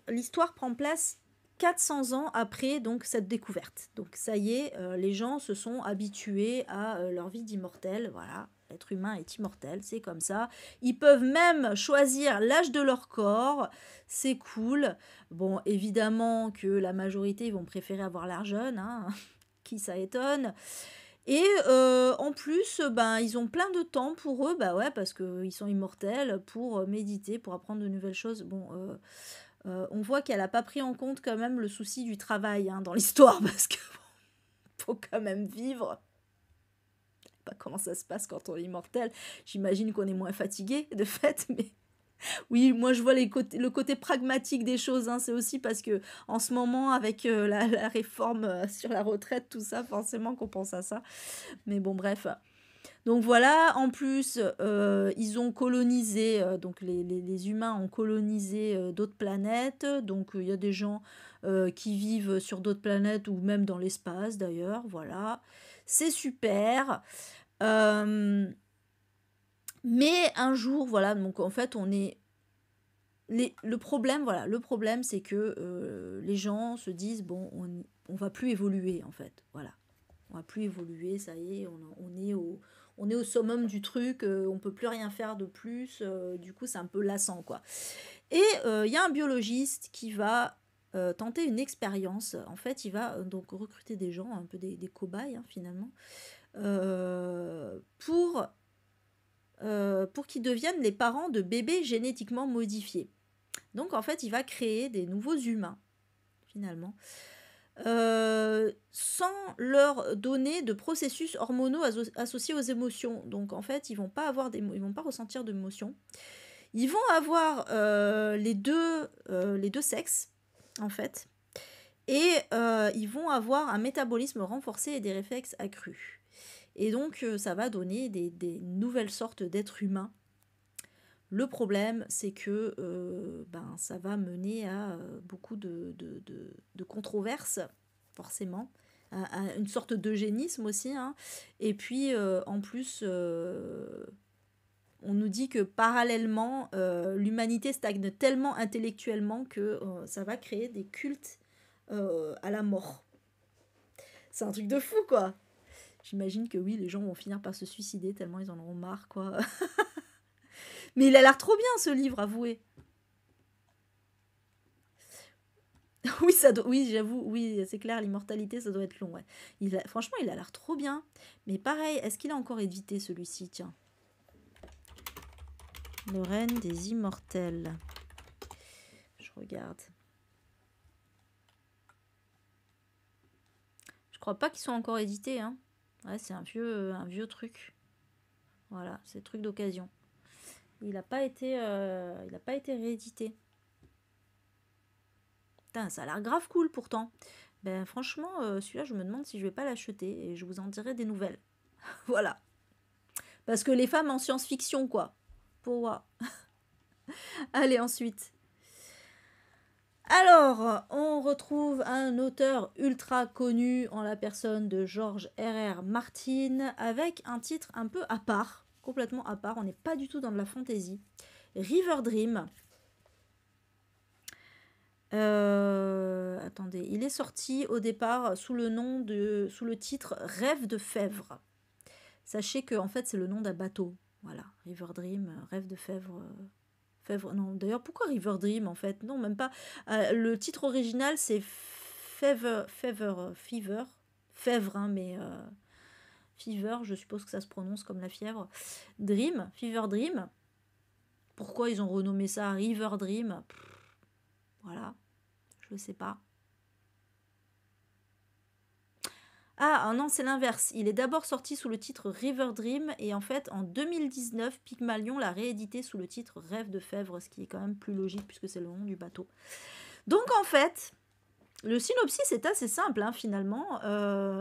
l'histoire prend place 400 ans après donc, cette découverte. Donc ça y est, les gens se sont habitués à leur vie d'immortel. Voilà, l'être humain est immortel, c'est comme ça. Ils peuvent même choisir l'âge de leur corps, c'est cool. Bon, évidemment que la majorité vont préférer avoir l'air jeune, hein. Qui ça étonne. Et en plus, ben, ils ont plein de temps pour eux, bah ouais, parce qu'ils sont immortels, pour méditer, pour apprendre de nouvelles choses. Bon, on voit qu'elle n'a pas pris en compte quand même le souci du travail hein, dans l'histoire, parce qu'il faut quand même vivre. Je sais pas comment ça se passe quand on est immortel. J'imagine qu'on est moins fatigué, de fait, mais... Oui, moi je vois le côté pragmatique des choses, hein. C'est aussi parce que en ce moment, avec la réforme sur la retraite, tout ça, forcément qu'on pense à ça. Mais bon, bref. Donc voilà, en plus, ils ont colonisé, donc les humains ont colonisé d'autres planètes. Donc il y a des gens qui vivent sur d'autres planètes ou même dans l'espace d'ailleurs. Voilà, c'est super. Mais un jour, voilà, donc en fait, le problème, c'est que les gens se disent, bon, on va plus évoluer, en fait, voilà. On va plus évoluer, ça y est, on est au summum du truc, on peut plus rien faire de plus, du coup, c'est un peu lassant, quoi. Et il y a un biologiste qui va tenter une expérience. En fait, il va donc recruter des gens, un peu des cobayes, hein, finalement, pour qu'ils deviennent les parents de bébés génétiquement modifiés. Donc en fait, il va créer des nouveaux humains, finalement, sans leur donner de processus hormonaux associés aux émotions. Donc en fait, ils vont pas ressentir d'émotions. Ils vont avoir les deux sexes, en fait, et ils vont avoir un métabolisme renforcé et des réflexes accrus. Et donc, ça va donner des nouvelles sortes d'êtres humains. Le problème, c'est que ça va mener à beaucoup de controverses. forcément. Une sorte d'eugénisme aussi. Hein. Et puis, en plus, on nous dit que parallèlement, l'humanité stagne tellement intellectuellement que ça va créer des cultes à la mort. C'est un truc de fou, quoi. J'imagine que oui, les gens vont finir par se suicider tellement ils en auront marre, quoi. Mais il a l'air trop bien, ce livre, avouez. Oui, oui, j'avoue, oui, c'est clair, l'immortalité, ça doit être long, ouais. Franchement, il a l'air trop bien. Mais pareil, est-ce qu'il a encore édité celui-ci, tiens? Le règne des immortels. Je regarde. Je crois pas qu'ils soient encore édités, hein. Ouais, c'est un vieux truc. Voilà, c'est le truc d'occasion. Il n'a pas été réédité. Putain, ça a l'air grave cool pourtant. Ben franchement, celui-là, je me demande si je vais pas l'acheter et je vous en dirai des nouvelles. Voilà. Parce que les femmes en science-fiction, quoi. Pour moi. Allez, ensuite. Alors, on retrouve un auteur ultra connu en la personne de George R.R. Martin avec un titre un peu à part, complètement à part. On n'est pas du tout dans de la fantasy. River Dream. Attendez, il est sorti au départ sous le titre Rêve de Fèvre. Sachez que en fait c'est le nom d'un bateau. Voilà, River Dream, Rêve de Fèvre. Non, d'ailleurs pourquoi River Dream en fait? Non, même pas. Le titre original c'est Fever, Fèvre, hein, mais Fever, je suppose que ça se prononce comme la fièvre. Dream, Fever Dream. Pourquoi ils ont renommé ça River Dream? Voilà. Je ne sais pas. Ah non, c'est l'inverse. Il est d'abord sorti sous le titre River Dream et en fait, en 2019, Pygmalion l'a réédité sous le titre Rêve de Fèvre, ce qui est quand même plus logique puisque c'est le nom du bateau. Donc en fait, le synopsis est assez simple hein, finalement.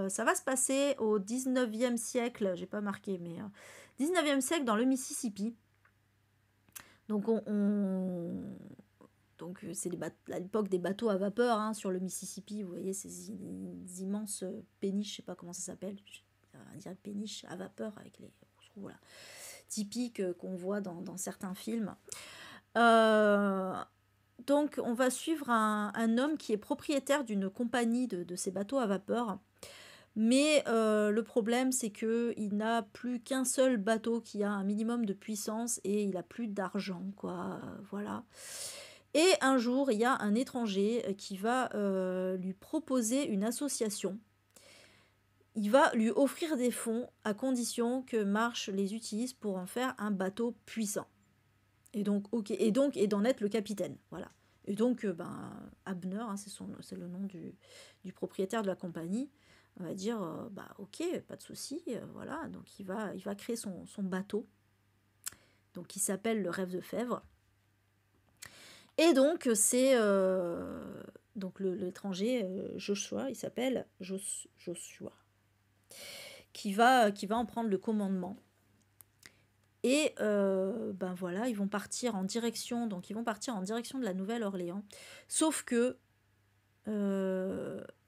Ça va se passer au 19e siècle, j'ai pas marqué, mais 19e siècle dans le Mississippi. Donc Donc c'est à l'époque des bateaux à vapeur hein, sur le Mississippi, vous voyez ces immenses péniches, je sais pas comment ça s'appelle, on dirait péniches à vapeur avec les voilà, typiques qu'on voit dans certains films. Donc on va suivre un homme qui est propriétaire d'une compagnie de ces bateaux à vapeur. Mais le problème, c'est qu'il n'a plus qu'un seul bateau qui a un minimum de puissance et il n'a plus d'argent, quoi. Voilà. Et un jour, il y a un étranger qui va lui proposer une association. Il va lui offrir des fonds à condition que Marsh les utilise pour en faire un bateau puissant. Et donc, et d'en être le capitaine. Voilà. Et donc, Abner, hein, c'est le nom du propriétaire de la compagnie, on va dire, ok, pas de souci, voilà. Donc, il va créer son bateau, donc qui s'appelle le Rêve de Fèvre. Et donc, c'est donc l'étranger, Joshua, il s'appelle Joshua, qui va en prendre le commandement. Et voilà, ils vont partir en direction, de la Nouvelle-Orléans. Sauf que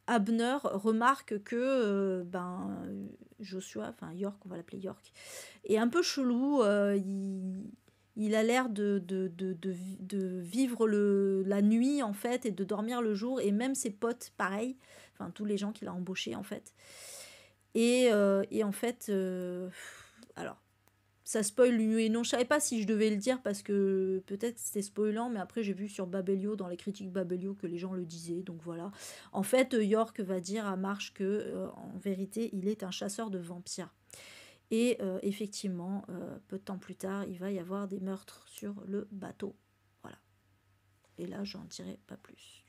Abner remarque que Joshua, enfin York, on va l'appeler York, est un peu chelou. Il a l'air de vivre la nuit en fait et de dormir le jour, et même ses potes pareil, enfin tous les gens qu'il a embauchés en fait. Et en fait, alors ça spoil lui et non, je savais pas si je devais le dire parce que peut-être c'était spoilant, mais après j'ai vu sur Babelio, dans les critiques Babelio, que les gens le disaient, donc voilà. En fait, York va dire à Marsh que en vérité il est un chasseur de vampires. Et effectivement, peu de temps plus tard, il va y avoir des meurtres sur le bateau. Voilà. Et là, j'en dirai pas plus.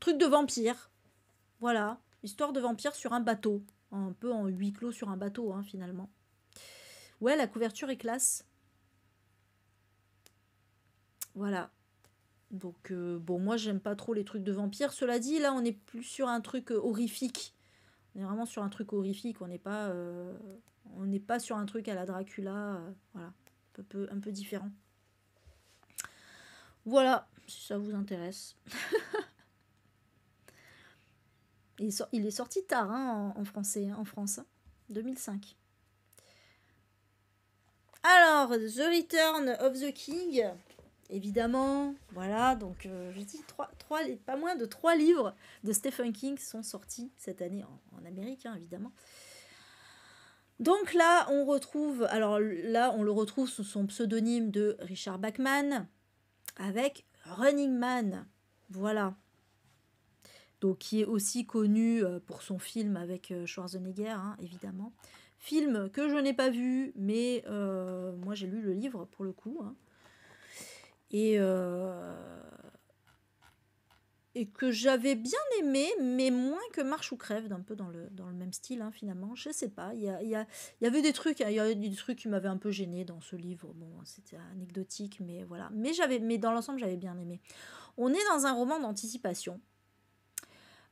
Truc de vampire. Voilà. Histoire de vampire sur un bateau. Un peu en huis clos sur un bateau, hein, finalement. Ouais, la couverture est classe. Voilà. Donc, bon, moi, j'aime pas trop les trucs de vampire. Cela dit, là, on est plus sur un truc horrifique. On est vraiment sur un truc horrifique. On n'est pas sur un truc à la Dracula. Voilà. Un peu différent. Voilà, si ça vous intéresse. Il est sorti tard hein, en français, en France, hein, 2005. Alors, The Return of the King, évidemment, voilà, donc je dis pas moins de 3 livres de Stephen King sont sortis cette année en Amérique, hein, évidemment. Donc là, on le retrouve sous son pseudonyme de Richard Bachman, avec Running Man, voilà. Donc qui est aussi connu pour son film avec Schwarzenegger, hein, évidemment. Film que je n'ai pas vu, mais moi j'ai lu le livre pour le coup. Hein. Et que j'avais bien aimé, mais moins que Marche ou Crève, d'un peu dans le même style, hein, finalement. Je sais pas, il y avait des trucs, il y avait des trucs qui m'avaient un peu gêné dans ce livre. Bon, c'était anecdotique, mais voilà. Mais dans l'ensemble, j'avais bien aimé. On est dans un roman d'anticipation.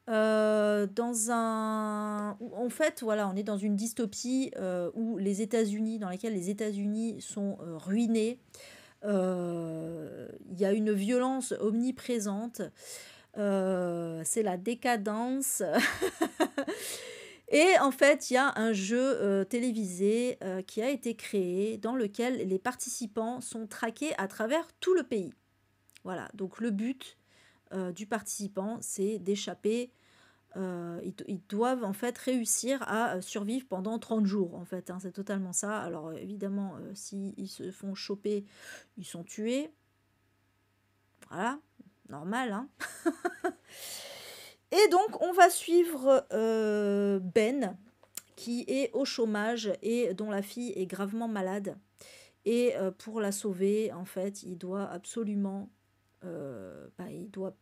En fait, voilà, on est dans une dystopie où dans laquelle les États-Unis sont ruinés. Il y a une violence omniprésente. C'est la décadence. Et en fait, il y a un jeu télévisé qui a été créé dans lequel les participants sont traqués à travers tout le pays. Voilà, donc le but du participant, c'est d'échapper. Ils doivent en fait réussir à survivre pendant 30 jours en fait, hein, c'est totalement ça. Alors évidemment, s'ils se font choper, ils sont tués. Voilà, normal. Hein. Et donc on va suivre Ben, qui est au chômage et dont la fille est gravement malade. Et pour la sauver, en fait, il doit absolument... il doit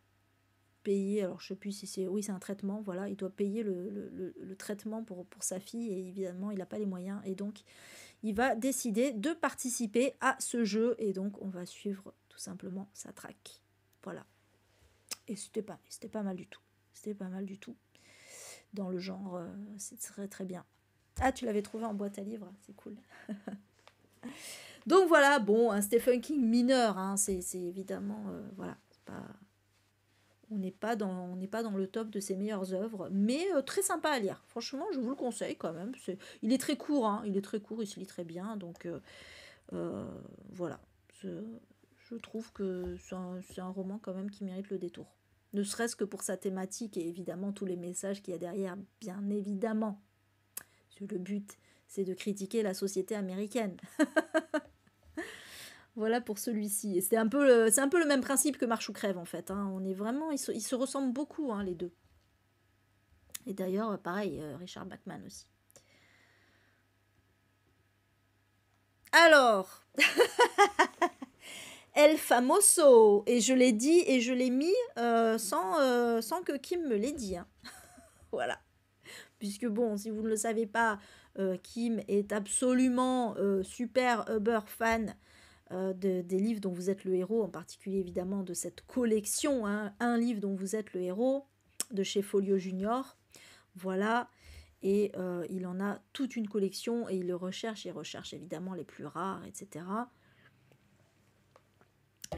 payer, alors je sais plus si c'est... Oui, c'est un traitement, voilà. Il doit payer le traitement pour sa fille et évidemment, il n'a pas les moyens. Et donc, il va décider de participer à ce jeu et donc, on va suivre tout simplement sa traque. Voilà. Et c'était pas mal du tout. C'était pas mal du tout. Dans le genre, c'est très très bien. Ah, tu l'avais trouvé en boîte à livres, c'est cool. Donc voilà, bon, un Stephen King mineur, hein, c'est évidemment, voilà, pas, on n'est pas dans le top de ses meilleures œuvres, mais très sympa à lire. Franchement, je vous le conseille quand même. Il est très court, hein, il se lit très bien, donc voilà. Je trouve que c'est un roman quand même qui mérite le détour. Ne serait-ce que pour sa thématique et évidemment tous les messages qu'il y a derrière, bien évidemment. Parce que le but, c'est de critiquer la société américaine. Voilà pour celui-ci. Et c'est un peu le même principe que Marche ou Crève en fait. Hein. On est vraiment, ils se ressemblent beaucoup hein, les deux. Et d'ailleurs, pareil, Richard Bachman aussi. Alors, El Famoso. Et je l'ai dit et je l'ai mis sans que Kim me l'ait dit. Hein. Voilà. Puisque bon, si vous ne le savez pas, Kim est absolument super uber fan des livres dont vous êtes le héros, en particulier évidemment de cette collection, hein, un livre dont vous êtes le héros, de chez Folio Junior. Voilà. Et il en a toute une collection et il recherche évidemment les plus rares, etc.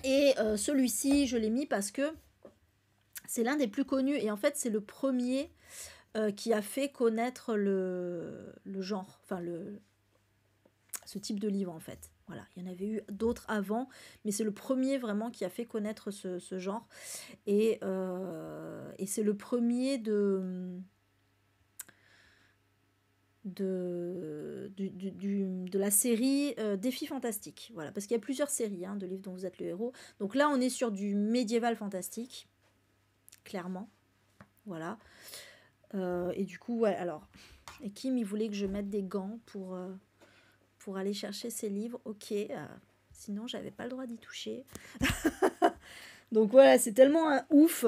Et celui-ci, je l'ai mis parce que c'est l'un des plus connus et en fait c'est le premier qui a fait connaître le genre, enfin ce type de livre en fait. Voilà, il y en avait eu d'autres avant, mais c'est le premier vraiment qui a fait connaître ce genre. Et c'est le premier de la série Défis fantastiques. Voilà, parce qu'il y a plusieurs séries hein, de livres dont vous êtes le héros. Donc là, on est sur du médiéval fantastique, clairement. Voilà. Et du coup, ouais, alors, et Kim, il voulait que je mette des gants pour aller chercher ses livres. Ok, sinon, j'avais pas le droit d'y toucher. Donc voilà, c'est tellement un ouf.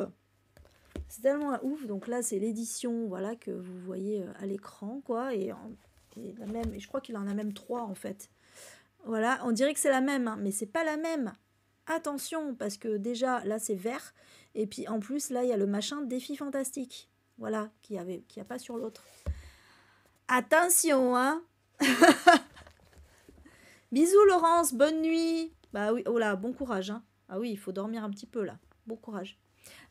C'est tellement un ouf. Donc là, c'est l'édition voilà, que vous voyez à l'écran, quoi. Et je crois qu'il en a même 3, en fait. Voilà, on dirait que c'est la même, hein, mais c'est pas la même. Attention, parce que déjà, là, c'est vert. Et puis, en plus, là, il y a le machin Défi Fantastique. Voilà, qu'il n'y a pas sur l'autre. Attention, hein. Bisous, Laurence, bonne nuit. Bah oui, oh là, bon courage, hein. Ah oui, il faut dormir un petit peu, là. Bon courage.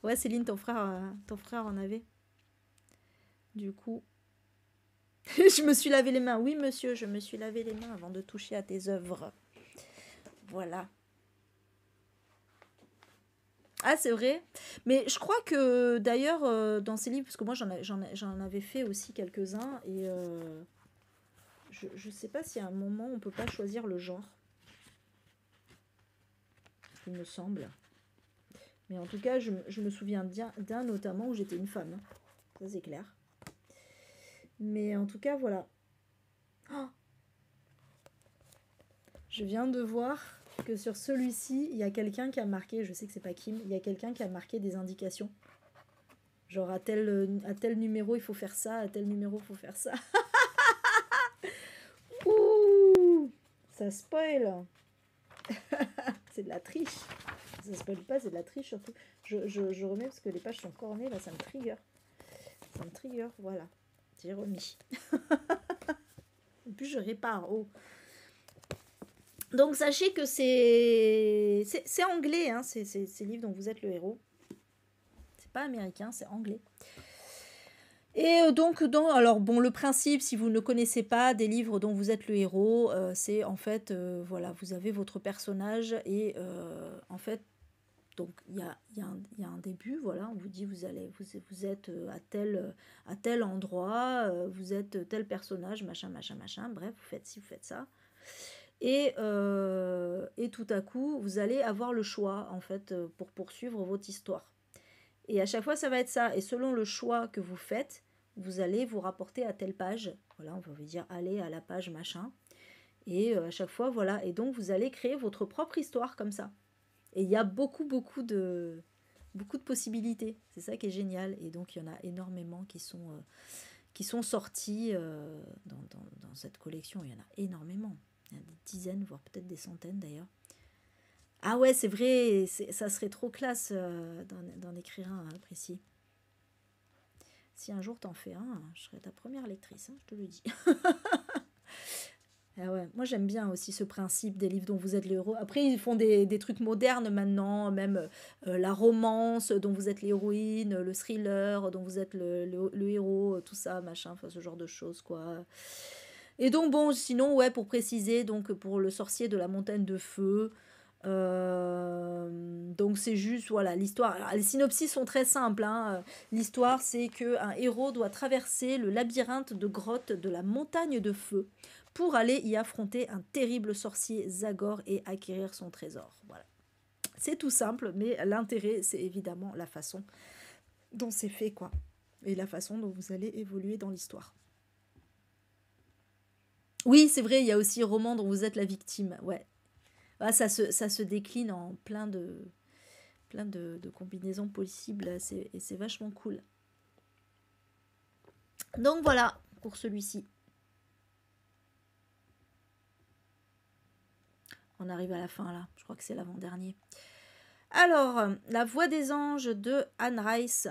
Ouais, Céline, ton frère en avait. Du coup, je me suis lavé les mains. Oui, monsieur, je me suis lavé les mains avant de toucher à tes œuvres. Voilà. Ah, c'est vrai. Mais je crois que d'ailleurs, dans ces livres, parce que moi j'en avais fait aussi quelques-uns, et je sais pas si à un moment on peut pas choisir le genre, il me semble. Mais en tout cas, je me souviens d'un notamment où j'étais une femme. Ça, c'est clair. Mais en tout cas, voilà. Oh, je viens de voir que sur celui-ci, il y a quelqu'un qui a marqué, je sais que c'est pas Kim, il y a quelqu'un qui a marqué des indications. Genre à tel numéro, il faut faire ça, à tel numéro, il faut faire ça. Ouh, ça spoil. C'est de la triche. Ça spoil pas, c'est de la triche surtout. Je remets parce que les pages sont cornées, là, ça me trigger. Ça me trigger, voilà. J'ai remis. En plus, je répare. Oh. Donc, sachez que c'est anglais, hein, ces livres dont vous êtes le héros. C'est pas américain, c'est anglais. Et donc, alors bon, le principe, si vous ne connaissez pas des livres dont vous êtes le héros, c'est en fait, voilà, vous avez votre personnage et en fait, donc il y a un début, voilà, on vous dit vous êtes à tel endroit, vous êtes tel personnage, machin, machin, machin, bref, vous faites ci, vous faites ça. Et tout à coup, vous allez avoir le choix, en fait, pour poursuivre votre histoire. Et à chaque fois, ça va être ça. Et selon le choix que vous faites, vous allez vous rapporter à telle page. Voilà, on va vous dire, allez à la page machin. Et à chaque fois, voilà. Et donc, vous allez créer votre propre histoire comme ça. Et il y a beaucoup de possibilités. C'est ça qui est génial. Et donc, il y en a énormément qui sont sortis dans cette collection. Il y en a énormément. Il y en a des dizaines, voire peut-être des centaines d'ailleurs. Ah ouais, c'est vrai, ça serait trop classe d'en écrire un précis. Si un jour t'en fais un, je serai ta première lectrice, hein, je te le dis. Ah ouais, moi j'aime bien aussi ce principe des livres dont vous êtes le héros. Après, ils font des trucs modernes maintenant, même la romance dont vous êtes l'héroïne, le thriller dont vous êtes le héros, tout ça, machin, enfin ce genre de choses, quoi. Et donc bon, sinon, ouais, pour préciser, donc pour le sorcier de la montagne de feu, donc c'est juste, voilà, l'histoire. Alors, les synopsis sont très simples, hein. L'histoire, c'est qu'un héros doit traverser le labyrinthe de grottes de la montagne de feu pour aller y affronter un terrible sorcier Zagor et acquérir son trésor. Voilà. C'est tout simple, mais l'intérêt, c'est évidemment la façon dont c'est fait, quoi. Et la façon dont vous allez évoluer dans l'histoire. Oui, c'est vrai, il y a aussi roman dont vous êtes la victime, ouais. Ah, ça se décline en plein de combinaisons possibles, et c'est vachement cool. Donc voilà, pour celui-ci. On arrive à la fin là, je crois que c'est l'avant-dernier. Alors, La Voix des anges de Anne Rice.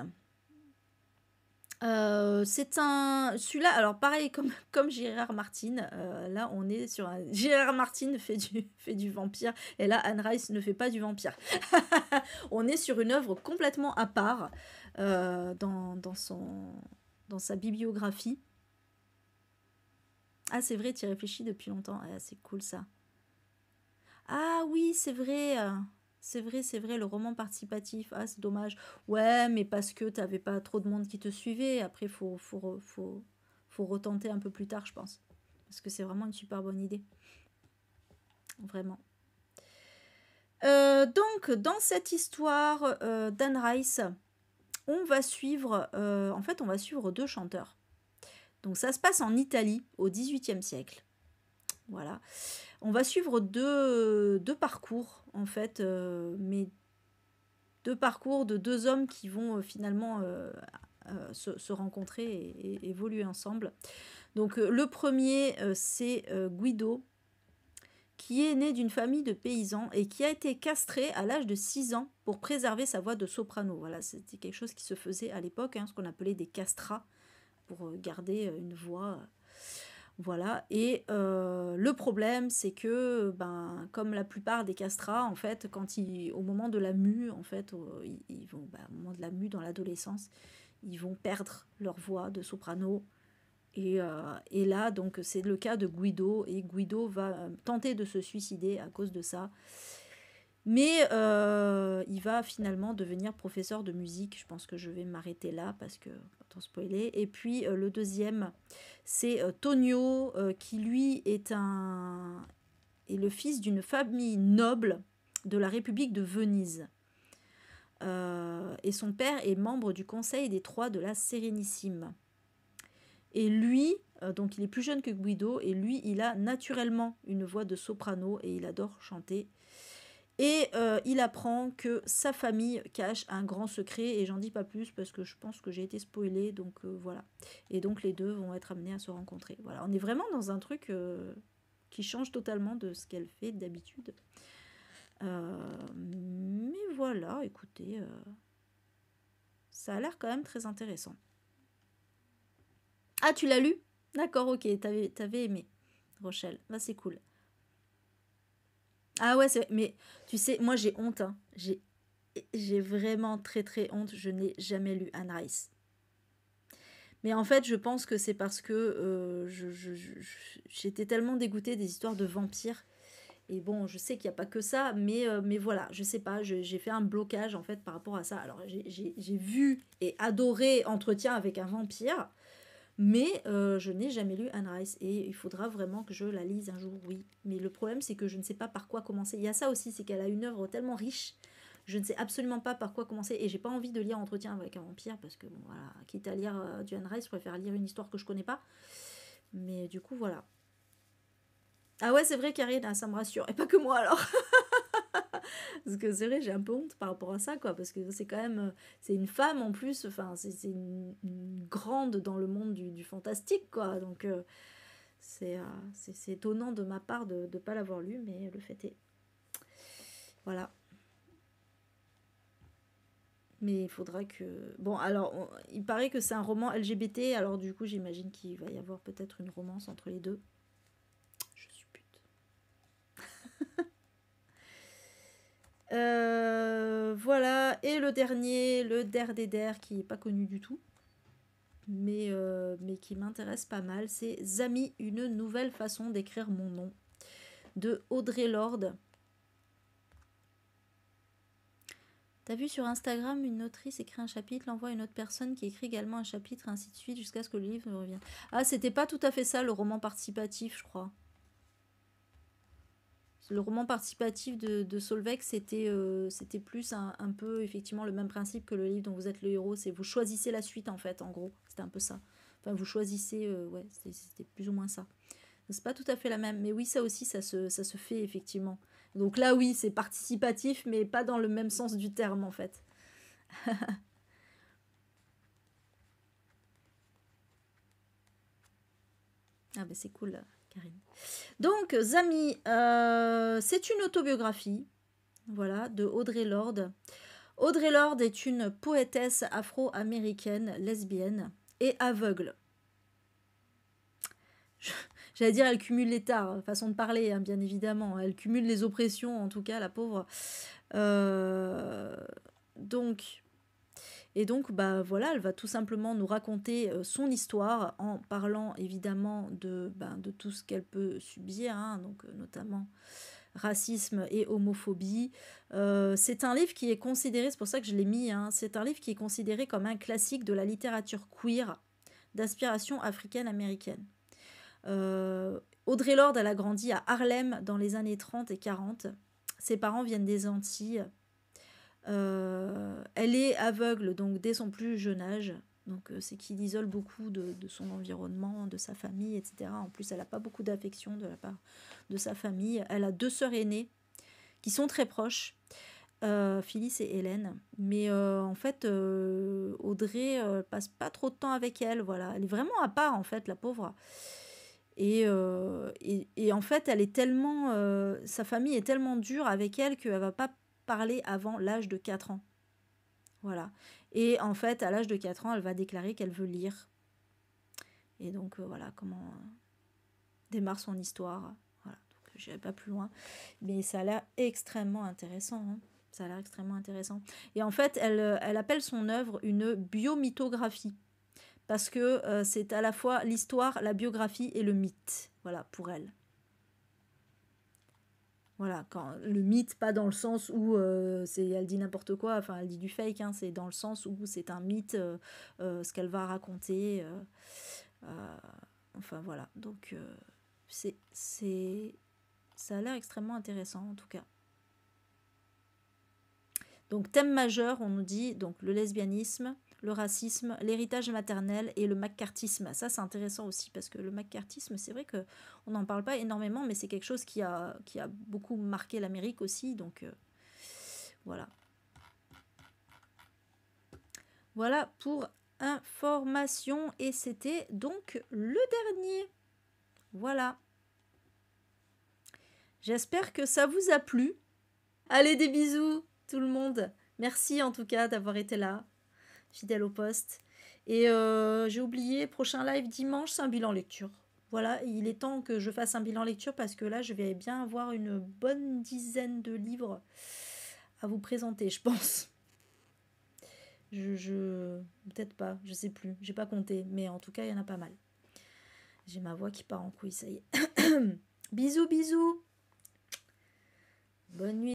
C'est un... Celui-là, alors pareil, comme Gérard Martin, là on est sur un... Gérard Martin fait du vampire, et là Anne Rice ne fait pas du vampire. On est sur une œuvre complètement à part dans sa bibliographie. Ah, c'est vrai, tu y réfléchis depuis longtemps. Ah, c'est cool ça. Ah oui, c'est vrai. C'est vrai, le roman participatif. Ah, c'est dommage. Ouais, mais parce que t'avais pas trop de monde qui te suivait. Après, faut retenter un peu plus tard, je pense. Parce que c'est vraiment une super bonne idée. Vraiment. Donc, dans cette histoire d'Anne Rice, on va suivre deux chanteurs. Donc, ça se passe en Italie, au XVIIIe siècle. Voilà. On va suivre deux parcours, en fait, mais deux parcours de deux hommes qui vont finalement se rencontrer et évoluer ensemble. Donc, le premier, c'est Guido, qui est né d'une famille de paysans et qui a été castré à l'âge de 6 ans pour préserver sa voix de soprano. Voilà, c'était quelque chose qui se faisait à l'époque, hein, ce qu'on appelait des castrats, pour garder une voix. Voilà, et le problème, c'est que, comme la plupart des castrats, en fait, au moment de la mue, en fait, au moment de la mue dans l'adolescence, ils vont perdre leur voix de soprano. Et là, donc, c'est le cas de Guido, et Guido va tenter de se suicider à cause de ça. Mais il va finalement devenir professeur de musique. Je pense que je vais m'arrêter là parce que, pas trop spoiler. Et puis le deuxième, c'est Tonio, qui lui est le fils d'une famille noble de la République de Venise. Et son père est membre du Conseil des Trois de la Sérénissime. Et lui, donc il est plus jeune que Guido, et lui, il a naturellement une voix de soprano et il adore chanter. Et il apprend que sa famille cache un grand secret, et j'en dis pas plus parce que je pense que j'ai été spoilée, donc voilà. Et donc les deux vont être amenés à se rencontrer. Voilà, on est vraiment dans un truc qui change totalement de ce qu'elle fait d'habitude. Mais voilà, écoutez, ça a l'air quand même très intéressant. Ah, tu l'as lu? D'accord, ok, t'avais aimé, Rochelle. Bah, c'est cool. Ah ouais, mais tu sais, moi j'ai honte, hein. J'ai vraiment très très honte, je n'ai jamais lu Anne Rice. Mais en fait, je pense que c'est parce que j'étais tellement dégoûtée des histoires de vampires. Et bon, je sais qu'il n'y a pas que ça, mais voilà, je sais pas, j'ai fait un blocage en fait par rapport à ça. Alors j'ai vu et adoré Entretien avec un vampire, mais je n'ai jamais lu Anne Rice et il faudra vraiment que je la lise un jour, oui. Mais le problème, c'est que je ne sais pas par quoi commencer. Il y a ça aussi, c'est qu'elle a une œuvre tellement riche, je ne sais absolument pas par quoi commencer et j'ai pas envie de lire Entretien avec un vampire parce que, bon, voilà, quitte à lire du Anne Rice, je préfère lire une histoire que je connais pas. Mais du coup, voilà. Ah ouais, c'est vrai, Karine, ah, ça me rassure. Et pas que moi alors. Parce que c'est vrai, j'ai un peu honte par rapport à ça, quoi. Parce que c'est quand même. C'est une femme en plus. Enfin, c'est une grande dans le monde du fantastique, quoi. Donc, c'est étonnant de ma part de ne pas l'avoir lu, mais le fait est. Voilà. Mais il faudra que. Bon, alors, il paraît que c'est un roman LGBT. Alors, du coup, j'imagine qu'il va y avoir peut-être une romance entre les deux. Je suis pute. Voilà, et le dernier, le Der des Der, qui n'est pas connu du tout, mais qui m'intéresse pas mal, c'est Zami, une nouvelle façon d'écrire mon nom, de Audrey Lorde. T'as vu sur Instagram, une autrice écrit un chapitre, l'envoie à une autre personne qui écrit également un chapitre, ainsi de suite, jusqu'à ce que le livre me revienne. Ah, c'était pas tout à fait ça, le roman participatif, je crois. Le roman participatif de Solveig, c'était plus un peu effectivement le même principe que le livre dont vous êtes le héros. C'est vous choisissez la suite en fait, en gros. C'était un peu ça. Enfin, vous choisissez, ouais, c'était plus ou moins ça. C'est pas tout à fait la même, mais oui, ça aussi, ça se fait effectivement. Donc là, oui, c'est participatif, mais pas dans le même sens du terme en fait. Ah ben c'est cool, Karine. Donc, Zami, c'est une autobiographie, voilà, de Audrey Lorde. Audrey Lorde est une poétesse afro-américaine, lesbienne et aveugle. J'allais dire, elle cumule les tares, façon de parler, hein, bien évidemment. Elle cumule les oppressions, en tout cas, la pauvre. Euh, donc, bah voilà, elle va tout simplement nous raconter son histoire en parlant évidemment de tout ce qu'elle peut subir, hein, donc notamment racisme et homophobie. C'est un livre qui est considéré, c'est pour ça que je l'ai mis, hein, c'est un livre qui est considéré comme un classique de la littérature queer d'inspiration africaine-américaine. Audrey Lorde, elle a grandi à Harlem dans les années 30 et 40. Ses parents viennent des Antilles. Elle est aveugle donc dès son plus jeune âge. Donc c'est qu'il isole beaucoup de son environnement, de sa famille, etc. En plus, elle n'a pas beaucoup d'affection de la part de sa famille. Elle a 2 sœurs aînées qui sont très proches, Phyllis et Hélène. Mais en fait, Audrey passe pas trop de temps avec elle. Voilà, elle est vraiment à part en fait, la pauvre. Et en fait, elle est tellement, sa famille est tellement dure avec elle qu'elle va pas parler avant l'âge de 4 ans. Voilà. Et en fait, à l'âge de 4 ans, elle va déclarer qu'elle veut lire. Et donc, voilà comment démarre son histoire. Voilà. Donc, j'irai pas plus loin. Mais ça a l'air extrêmement intéressant, hein. Ça a l'air extrêmement intéressant. Et en fait, elle appelle son œuvre une biomythographie. Parce que c'est à la fois l'histoire, la biographie et le mythe. Voilà, pour elle. Voilà, quand, le mythe, pas dans le sens où elle dit n'importe quoi, enfin elle dit du fake, hein, c'est dans le sens où c'est un mythe, ce qu'elle va raconter. Euh, enfin voilà, donc ça a l'air extrêmement intéressant en tout cas. Donc thème majeur, on nous dit donc le lesbianisme, le racisme, l'héritage maternel et le maccarthisme. Ça c'est intéressant aussi parce que le maccarthisme, c'est vrai que on n'en parle pas énormément, mais c'est quelque chose qui a beaucoup marqué l'Amérique aussi. Donc voilà. Voilà pour information et c'était donc le dernier. Voilà. J'espère que ça vous a plu. Allez, des bisous tout le monde. Merci en tout cas d'avoir été là, fidèle au poste. Et j'ai oublié, prochain live dimanche, c'est un bilan lecture. Voilà, il est temps que je fasse un bilan lecture parce que là, je vais bien avoir une bonne dizaine de livres à vous présenter, je pense. Peut-être pas, je sais plus, j'ai pas compté, mais en tout cas, il y en a pas mal. J'ai ma voix qui part en couille, ça y est. Bisous, bisous. Bonne nuit.